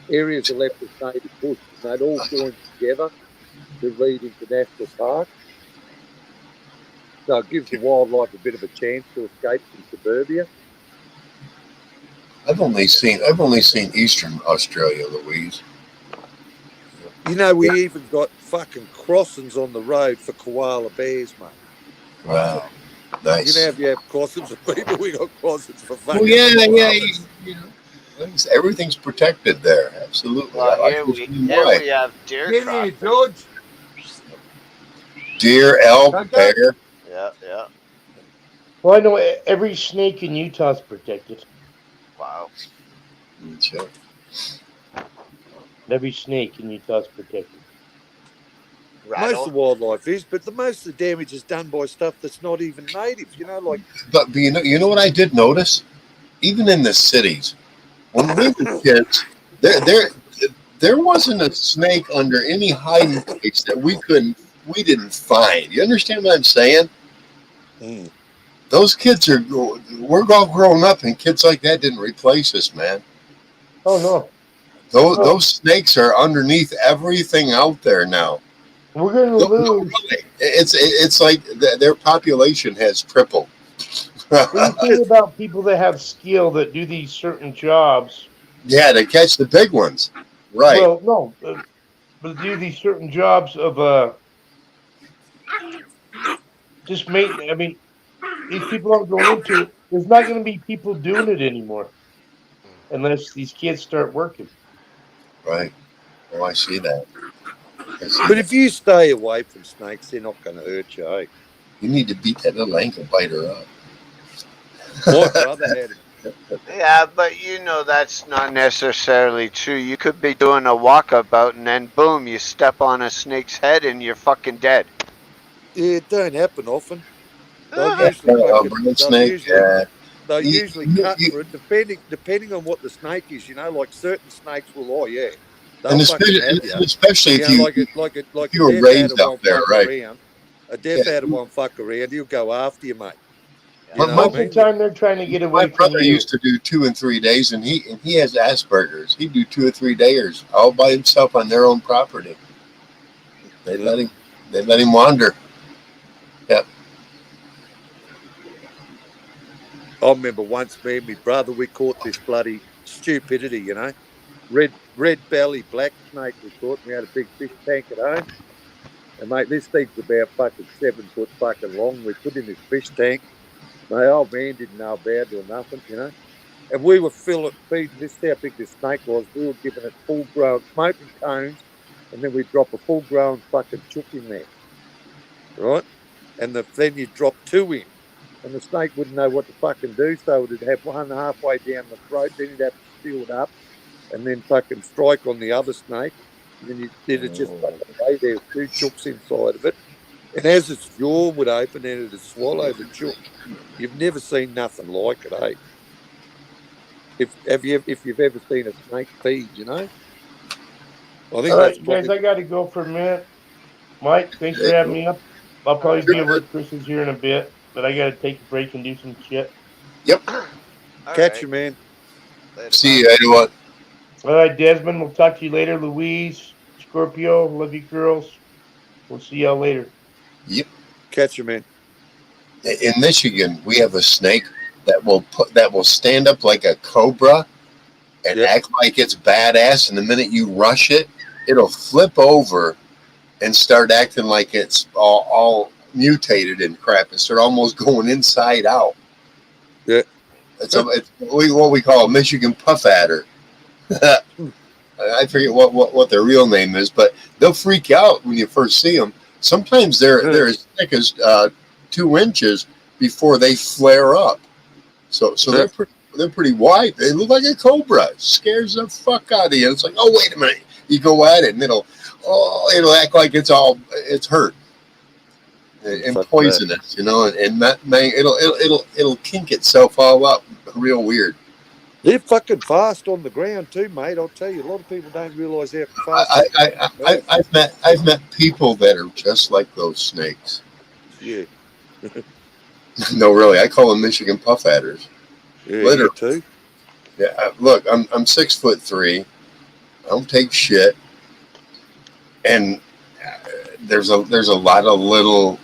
areas are left as native bush, and they'd all join together to lead into national parks. So it gives the wildlife a bit of a chance to escape from suburbia. I've only seen Eastern Australia, Louise. You know, we even got fucking crossings on the road for koala bears, mate. Wow, nice. You know, if you have crossings for people, we got crossings for fucking Well, yeah, koalas. you know, everything's protected there. Absolutely. Well, I here can we see why. have deer Get here, crossing. George. Deer, elk, bear. Yeah. Well, I know every snake in Utah is protected. Wow. Sure. Every snake in Utah is protected. Most of the wildlife is, but the most of the damage is done by stuff that's not even native. You know, like But you know what I did notice? Even in the cities, when we were kids, there wasn't a snake under any hiding place that we didn't find. You understand what I'm saying? Those kids we're all grown up, and kids like that didn't replace us, man. Oh no. Those snakes are underneath everything out there now. We're going to No, lose. really. It's like their population has tripled. When you think about people that have skill that do these certain jobs, Yeah, they catch the big ones, right? well, no, but do these certain jobs of just maintenance. I mean, these people aren't going into it. There's not going to be people doing it anymore unless these kids start working. Right. Oh, I see that. but if you stay away from snakes, they're not going to hurt you. Eh? You need to beat that little ankle biter up. My brother had him. Yeah, but you know that's not necessarily true. You could be doing a walkabout and then boom, you step on a snake's head and you're fucking dead. Yeah, it don't happen often. They'll Uh, usually fucking. Brown snake. Yeah. They'll You- usually you- cut you- for it, depending on what the snake is. You know, like certain snakes will. Oh yeah, they'll and fucking have you. especially You if know, you like a if you were deaf raised adder out won't there, fuck right? around. A deaf Yeah. adder won't fuck around. He'll go after you, mate. You But know Most what I of mean? the time, they're trying to get away My from brother you. used to do 2 and 3 days, and he has Asperger's. He'd do 2 or 3 days all by himself on their own property. They let him wander. Yep. I remember once me and my brother we caught this bloody stupidity. You know, red belly black snake we caught. And we had a big fish tank at home. And mate, this thing's about fucking 7 foot fucking long. We put in this fish tank. My old man didn't know about it or nothing, you know. And we were feeding this how big this snake was. We were giving it full grown smoking cones, and then we'd drop a full grown fucking chook in there. right? And then you drop 2 in, and the snake wouldn't know what to fucking do, so it'd have one halfway down the throat, then you'd have to steal it up, and then fucking strike on the other snake, and then it'd just fucking lay there with 2 chooks inside of it, and as its jaw would open and it'd swallow the chook. You've never seen nothing like it, eh? If you've ever seen a snake feed, you know. I think All that's right, guys, probably I got to go for a minute. Mike, thanks for having me up. I'll probably be over at Chris's here in a bit, but I got to take a break and do some shit. Yep. catch you, man. Later, See bud. you, everyone. All right, Desmond, we'll talk to you later. Louise, Scorpio, love you girls. We'll see y'all later. Yep. Catch you, man. In Michigan, we have a snake that will stand up like a cobra and Yep. act like it's badass. And the minute you rush it, it'll flip over and start acting like it's all mutated and crap and start almost going inside out. Yeah. It's what we call a Michigan puff adder. I forget what their real name is, but they'll freak out when you first see them. Sometimes they're as thick as 2 inches before they flare up. So they're pretty wide. They look like a cobra. It scares the fuck out of you. It's like, oh wait a minute. You go at it and it'll act like it's hurt and poisonous, you know, and that man it'll kink itself all up real weird. They're fucking fast on the ground too, mate. I'll tell you, a lot of people don't realise how fast they are. I've met people that are just like those snakes. Yeah. No, really, I call them Michigan puff adders. Yeah, Literally. you too. Yeah, look, I'm 6'3". I don't take shit, and there's a lot of little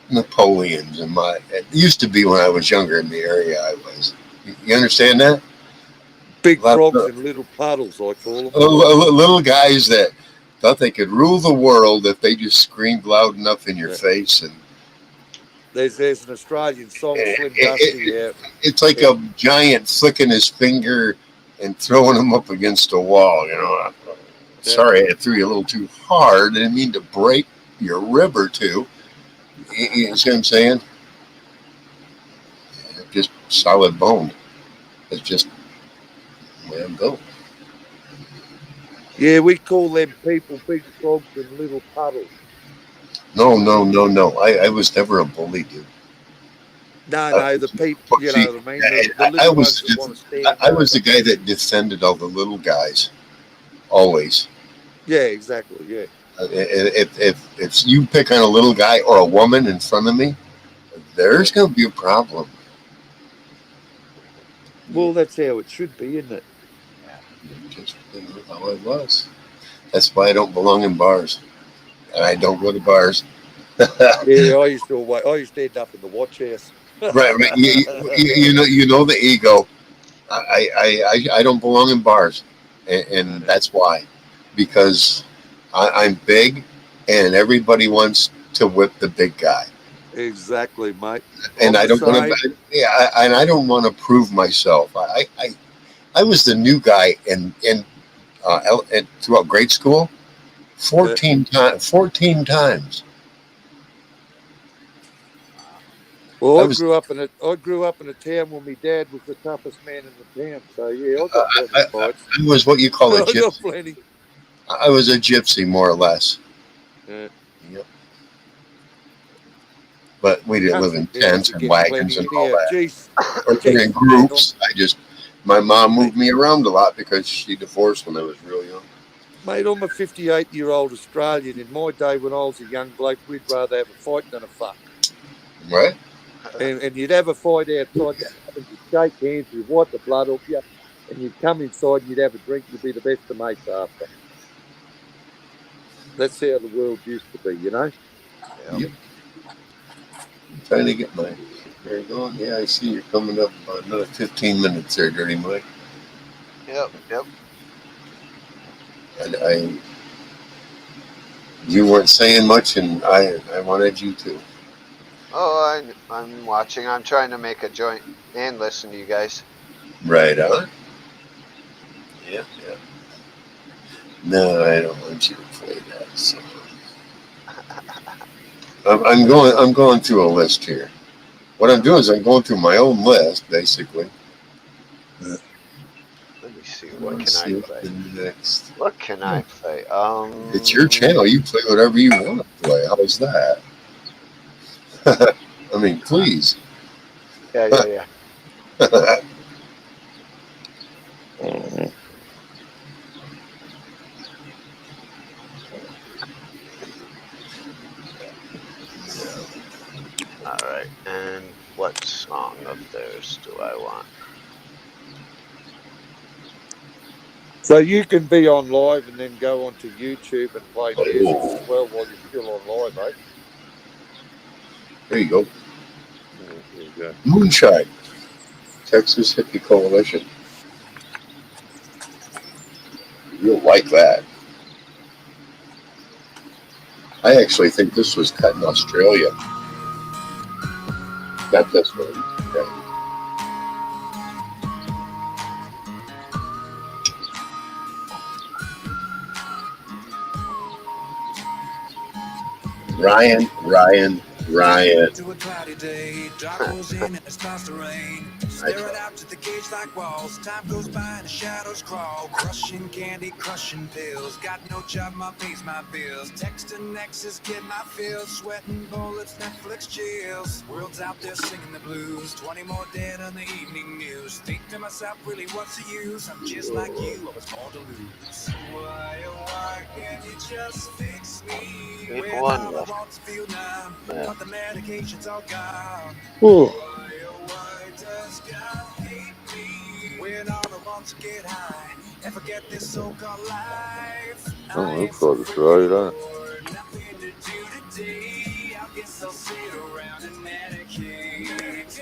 Napoleons in my. It used to be when I was younger in the area I was. You understand that? Big frogs and little puddles, I call them. Little guys that thought they could rule the world if they just screamed loud enough in your face. And there's an Australian song, Slim Dusty. It's like a giant flicking his finger and throwing him up against a wall. You know. Sorry, I threw you a little too hard. I didn't mean to break your rib or two. You see what I'm saying? Just solid bone. It's just way to go. Yeah, we call them people big frogs and little puddles. No. I was never a bully, dude. No, the people, you know what I mean? The little ones that want to stand I was the guy that defended all the little guys. Always. Yeah, exactly, yeah. If you pick on a little guy or a woman in front of me, there's going to be a problem. Well, that's how it should be, isn't it? Just how it was. That's why I don't belong in bars, and I don't go to bars. Yeah, I used to end up in the watch house. Right. You know the ego. I don't belong in bars, and that's why, because I'm big, and everybody wants to whip the big guy. Exactly, mate. And I don't want to. Yeah, and I don't want to prove myself. I was the new guy in throughout grade school, 14 times. Well, I grew up in a town where my dad was the toughest man in the town. So yeah, I got plenty of fights. I was what you call a gypsy. I got plenty. I was a gypsy, more or less. Yeah. Yep. But we didn't live in tents and wagons and all that. Or in groups. My mom moved me around a lot because she divorced when I was real young. Mate, I'm a 58-year-old Australian. In my day, when I was a young bloke, we'd rather have a fight than a fuck. Right. And you'd have a fight outside, and you'd shake hands, you'd wipe the blood off you, and you'd come inside and you'd have a drink, you'd be the best of mates after. That's how the world used to be, you know? Yep. I'm trying to get my hair going. Yeah, I see you're coming up about another 15 minutes there, Dirty Mike. Yep. You weren't saying much, and I wanted you to. Oh, I'm watching. I'm trying to make a joint and listen to you guys. Right on. Yeah. No, I don't want you to play that song. I'm going through a list here. What I'm doing is I'm going through my own list, basically. Let me see. I What want to can I see what play? the next. What can I play? It's your channel. You play whatever you want to play. How's that? I mean, please. Yeah. All right. And what song of theirs do I want? So you can be on live and then go onto YouTube and play music Oh, as well while you're still on live, eh? there you go. There you go. Moonshine, Texas Hippie Coalition. You'll like that. I actually think this was cut in Australia. Not this one. Okay. Ryan. To a cloudy day, dark rolls in and it starts to rain. Staring out to the cage like walls. Time goes by and the shadows crawl. Crushing candy, crushing pills. Got no job, my pays my bills. Texting exes, get my fills. Sweating bullets, Netflix chills. World's out there singing the blues. 20 more dead on the evening news. Think to myself, really, what's the use? I'm just like you, I was born to lose. Why, oh why can't you just fix me? Ain't When one all I left. want to feel numb, but the medication's all gone. Oh, Why, oh why does God hate me? When all I want to get high and forget this so-called life. I am looks so like it's right, freaking huh? bored, nothing to do today. I guess I'll sit around and medicate.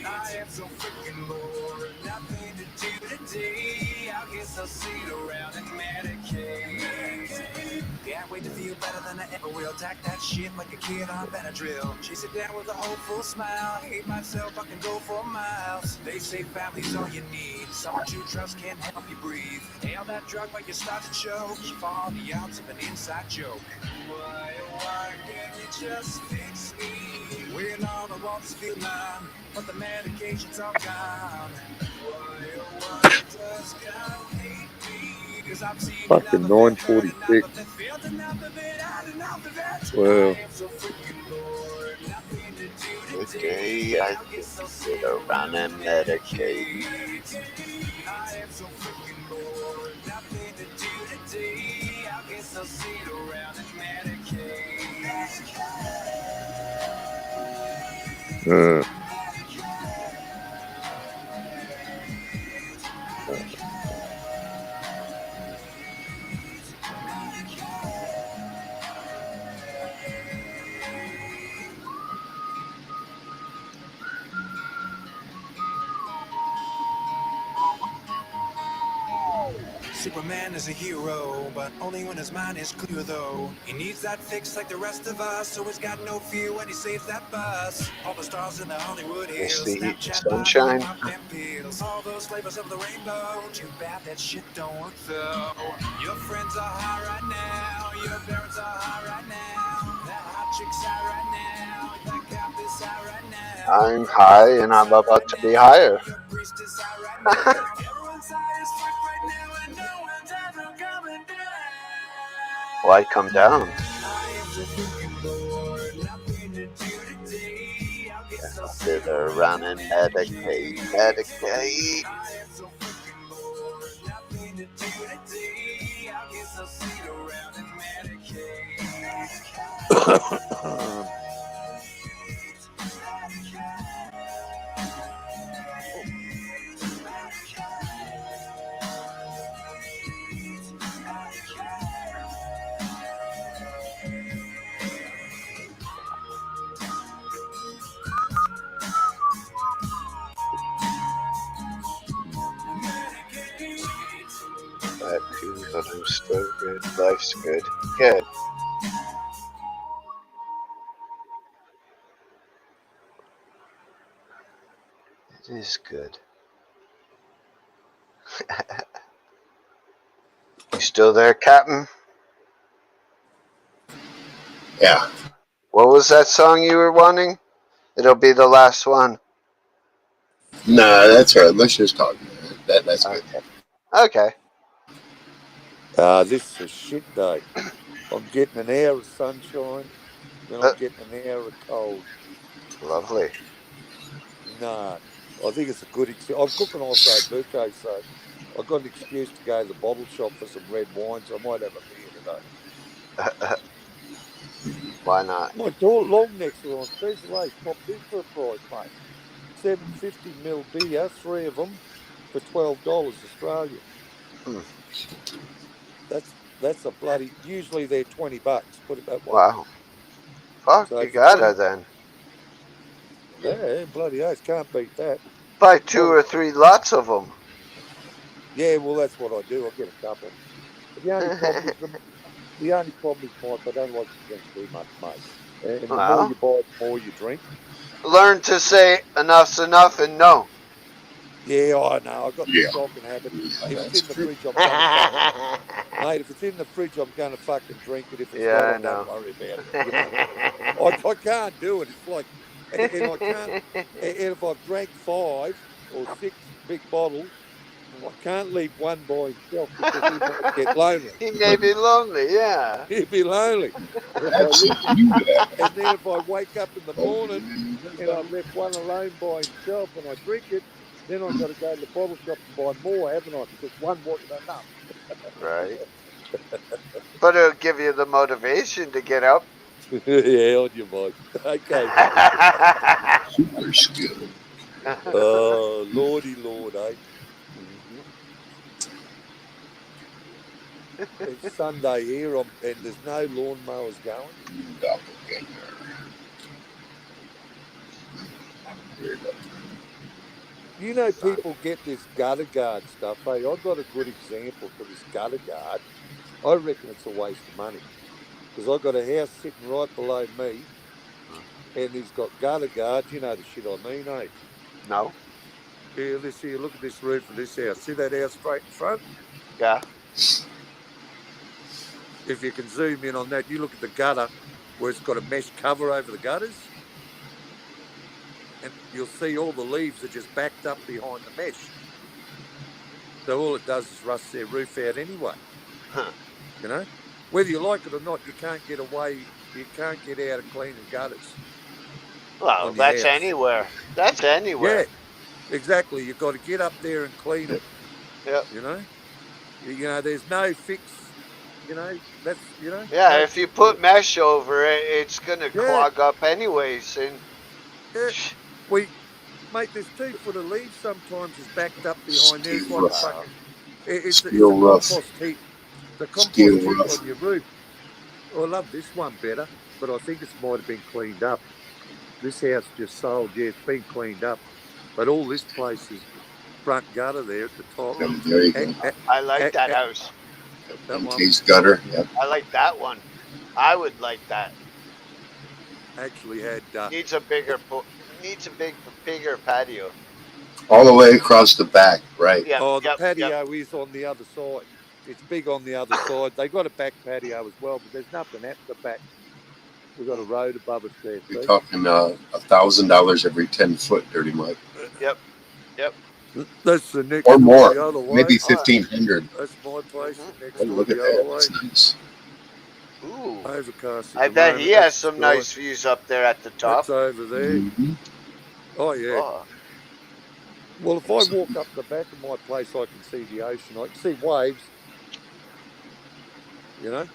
I am so freaking bored, nothing to do today. I guess I'll sit around and medicate. Can't wait to feel better than I ever will. Tack that shit like a kid on Benadryl. Chase it down with a hopeful smile. Hate myself, I can go for miles. They say family's all you need. Someone you trust can help you breathe. Nail that drug, but you start to choke. You fall on the odds of an inside joke. Why, oh why can't you just fix me? When all I want is feel numb, but the medication's all gone. Why, oh why does God hate me? Cause I've seen Fucking enough of it, heard enough 9:46. of it, felt enough of it, had enough of it. Well, I am so freaking bored, nothing to do Today today. I I guess I'll sit sit around around and and medicate. medicate. I am so freaking bored, nothing to do today. I guess I'll sit around and medicate. uh, Superman is a hero, but only when his mind is clear though. He needs that fix like the rest of us, so he's got no fear when he saves that bus. All the stars in the Hollywood Miss hills, the heat and Snapchat live when he sunshine. pop them pills. All those flavors of the rainbow, too bad that shit don't work though. Your friends are high right now, your parents are high right now. That hot chick's high right now, that cop is high right now. I'm high and I'm about to be higher. Your priest is high right now. Everyone's high as fuck right now, and no one's ever coming down. Why come down? I am so freaking bored, nothing to do today. I guess I'll Sit sit around around and and medicate, medicate. I am so freaking bored, nothing to do today. I guess I'll sit around and Bad feeling, but I'm still good. Life's good. Good. It is good. You still there, Captain? Yeah. What What was that song you were wanting? It'll be the last one. Nah, that's all right. Let's just talk. That's good. Okay. This is a shit day. I'm getting an hour of sunshine, then I'm getting an hour of cold. Lovely. Nah, I think it's a good excuse. I'm cooking also buke, so I've got an excuse to go to the bottle shop for some red wines. I might have a beer today. Why not? My door long necks are on special. Ace popped in for a price, mate. 750 ml beer, 3 of them for $12 Australian. Hmm. That's a bloody. Usually they're $20. Put it that way. Wow. Fuck, So you for gotta 20, then. yeah, bloody ace, can't beat that. Buy 2 Bottle. or 3 lots of them. Yeah, well that's what I do. I get a couple. But the only problem is Mike, I don't like to drink too much, mate. And the more Well, you buy, the more you drink. learn to say enough's enough and no. Yeah, I know. I got the Yeah, shocking habit. yeah, If it's that's in the true. fridge, I'm gonna fucking mate. If it's in the fridge, I'm gonna fucking drink it. If it's not, Yeah, I I don't know. worry about it. You know, I can't do it. It's like, and I can't. And if I've drank 5 or 6 big bottles, I can't leave one by himself because he might get lonely. He may be lonely, yeah. He'd be lonely. And if I That's leave it. You got And then if I wake up in the oh, morning and I've left one alone by himself and I drink it, then I've got to go to the bottle shop and buy more, haven't I? Because one wasn't enough. Right. But it'll give you the motivation to get up. Yeah, on your mic. Okay, mate. super skill. Oh, lordy lord, eh? Mhm. It's Sunday here and there's no lawnmowers going. Doppelganger. You know, Son. people get this gutter guard stuff. Hey, I got a good example for this gutter guard. I reckon it's a waste of money because I got a house sitting right below me and he's got gutter guards. You know the shit I mean, eh? No. Yeah, this here, look at this roof of this house. See that house straight in front? Yeah. If you can zoom in on that, you look at the gutter where it's got a mesh cover over the gutters, and you'll see all the leaves are just backed up behind the mesh. So all it does is rust their roof out anyway. Huh. You know, whether you like it or not, you can't get away. You can't get out of cleaning gutters Well, on your that's house. anywhere. That's Yeah, anywhere. exactly. You've got to get up there and clean them. Yep. You know, there's no fix. That's Yeah, no if you trick to put it. mesh over it, it's gonna Yeah, clog up anyways. And yeah. We, mate, there's 2 foot of leaves sometimes is backed up behind there. Steel It's like a rough. wow. fucking. It's a Steel rough. compost heap. It's a Steel compost heap rough. on your roof. Oh, I love this one better, but I think it might have been cleaned up. This house just sold. Yeah, it's been cleaned up, but all this place is front gutter there at the top. There you A, go. a, I like that a, house. that one Encased gutter. Yep. I like that one. I would like that. actually had. Needs a bigger needs a bigger patio. All the way across the back. Right. Yep, Oh, the yep, yep. patio is on the other side. It's big on the other side. They got a back patio as well, but there's nothing at the back. We've got a road above us there, You're see? talking $1,000 every 10 foot, Dirty Mike, Yep, yep. That's the next or door more. the other way. Maybe All right. 1,500. That's my place. Mm-hmm. The next Oh, door look at the other that. way. That's nice. Ooh. Overcast at I the bet moment. he has That's the some sky. nice views up there at the top. That's over there. Mm-hmm. Oh, yeah. Oh, Well, if I walk up the back of my place, I can see the ocean. I can see waves, you know?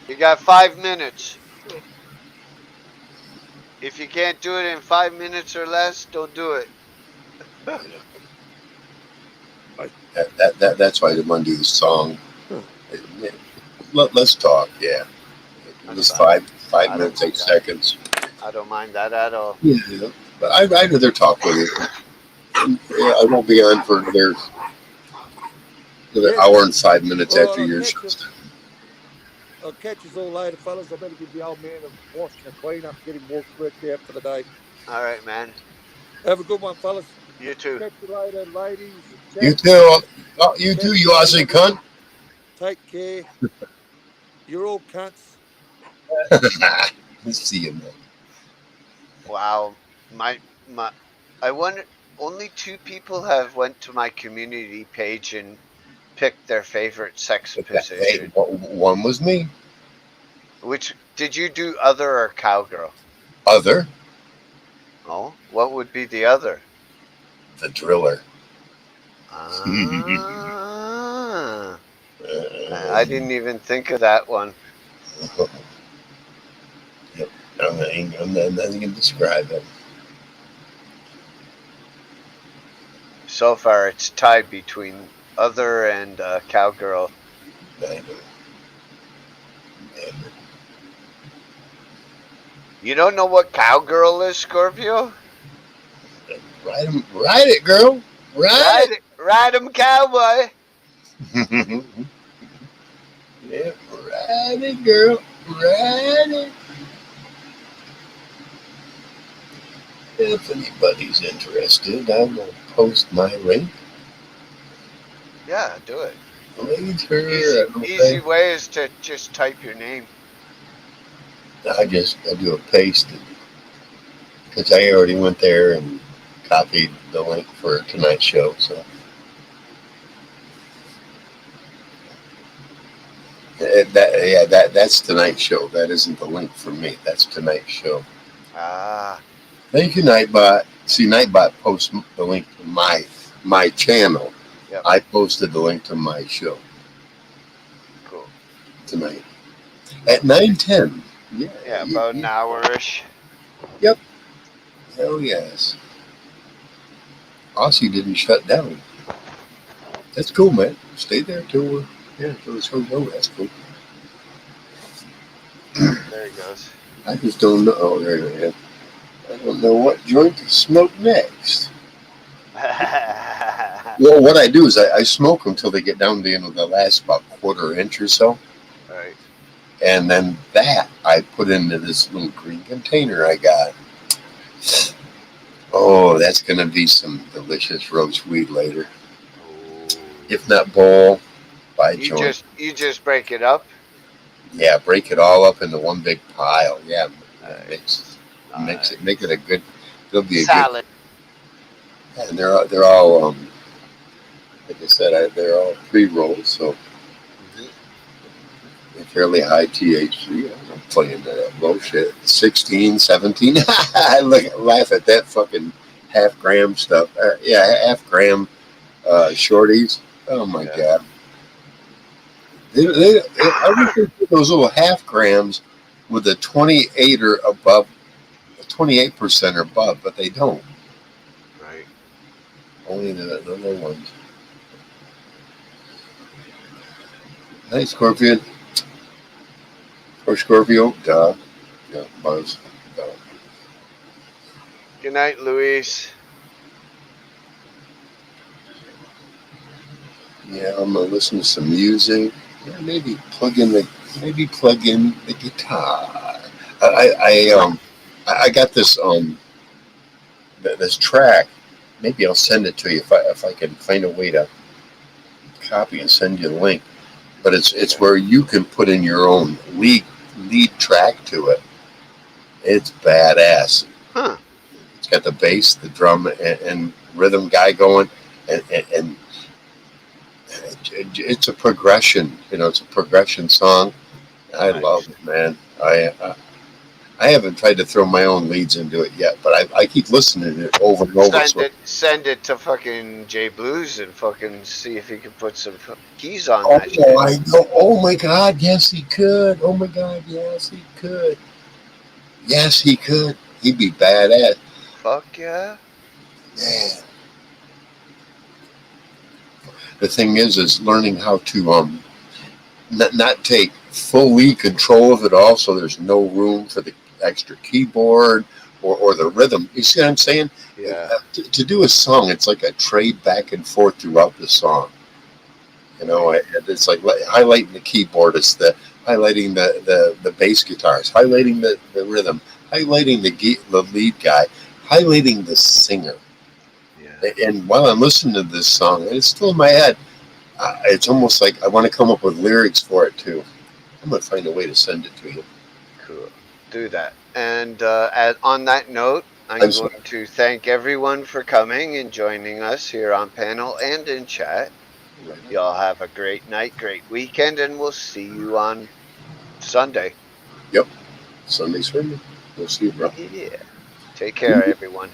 you got 5 minutes. If you can't do it in 5 minutes or less, don't do it. That's why I didn't want to do the song. Huh. Let's talk. Yeah. It was That's fine. five I don't minutes, mind 8 that. seconds. I don't mind that at all. Yeah. But I'd rather talk with you. Yeah, I won't be on for another Yeah. hour and 5 minutes All after right, your I'll show. catch you. I'll catch you all later, fellas. I better give the old man a wash and a clean up, get him worked out for the day. All right, man. Have a good one, fellas. You too. Catch you later, ladies. You Chaps. too. Oh, you too, you Aussie cunt. Take care. You're all cunts. Let's see you, man. Wow, my, I wonder. Only 2 people have went to my community page and picked their favorite sex Hey, position. one was me. Which did you do, other or cowgirl? Other, Oh, what would be the other? the driller. Ah, I didn't even think of that one. Yep. I'm nothing can describe it. So far, it's tied between other and cowgirl. I know. You don't know what cowgirl is, Scorpio? Ride it, girl. Ride Ride 'em, cowboy. it. Yeah, ride it, girl. Ride it. If anybody's interested, I will post my link. Yeah, do it. Later. Easy way is to just type your name. I do a paste because I already went there and copied the link for tonight's show. So that's tonight's show. That isn't the link for me. That's tonight's show. Ah, Thank you, Nightbot. See, Nightbot posts the link to my channel. yep, I posted the link to my show cool. tonight at 9:10. Yeah, Yeah, about an hour-ish. Yep. Hell yes. Aussie didn't shut down. That's cool, man. Stay there till the show's over. That's cool. There he goes. I just don't know. Oh, there you go. I don't know what joint to smoke next. Well, what I do is I smoke them till they get down to the last about quarter inch or so, Right. and then that I put into this little green container I got. Oh, that's gonna be some delicious roast weed later. If not bowl, buy joint. You just break it up. Yeah, break it all up into one big pile. Yeah, Nice. mix it, make it a good. It'll be a Salad. good. And they're all like I said, they're all pre-rolls, so they're fairly high THC. I'm playing that bullshit. 16, 17. I laugh at that fucking half-gram stuff. Yeah, half-gram shorties. Oh my god. I wish they did those little half grams with a 28 or above, 28% or above, but they don't. Right. Only the little ones. Hey, Scorpion. Or Scorpio. Duh. Yeah, Buzz. Duh. Good night, Louise. Yeah, I'm gonna listen to some music. Yeah, maybe plug in the guitar. I got this this track. Maybe I'll send it to you if I can find a way to copy and send you the link. But it's where you can put in your own lead track to it. It's badass. Huh. It's got the bass, the drum, and rhythm guy going, and it's a progression. It's a progression song. I love it, man. I haven't tried to throw my own leads into it yet, but I keep listening to it over and over. Send it to fucking J Blues and fucking see if he can put some keys on Oh, that shit. I know. Oh my God, yes he could. Oh my God, yes he could. Yes he could. He'd be badass. Fuck yeah. Man. The thing is learning how to not take fully control of it all, so there's no room for the extra keyboard or the rhythm. You see what I'm saying? Yeah. To do a song, it's like a trade back and forth throughout the song. It's like highlighting the keyboard. It's highlighting the bass guitars, highlighting the rhythm, highlighting the lead guy, highlighting the singer. Yeah. And while I'm listening to this song, and it's still in my head, it's almost like I want to come up with lyrics for it too. I'm gonna find a way to send it to you. do that. And on that note, I'm I'm sorry. going to thank everyone for coming and joining us here on panel and in chat. Y'all have a great night, great weekend, and we'll see you on Sunday. Yep. Sunday sermon. We'll see you, bro. Yeah. Take care, everyone.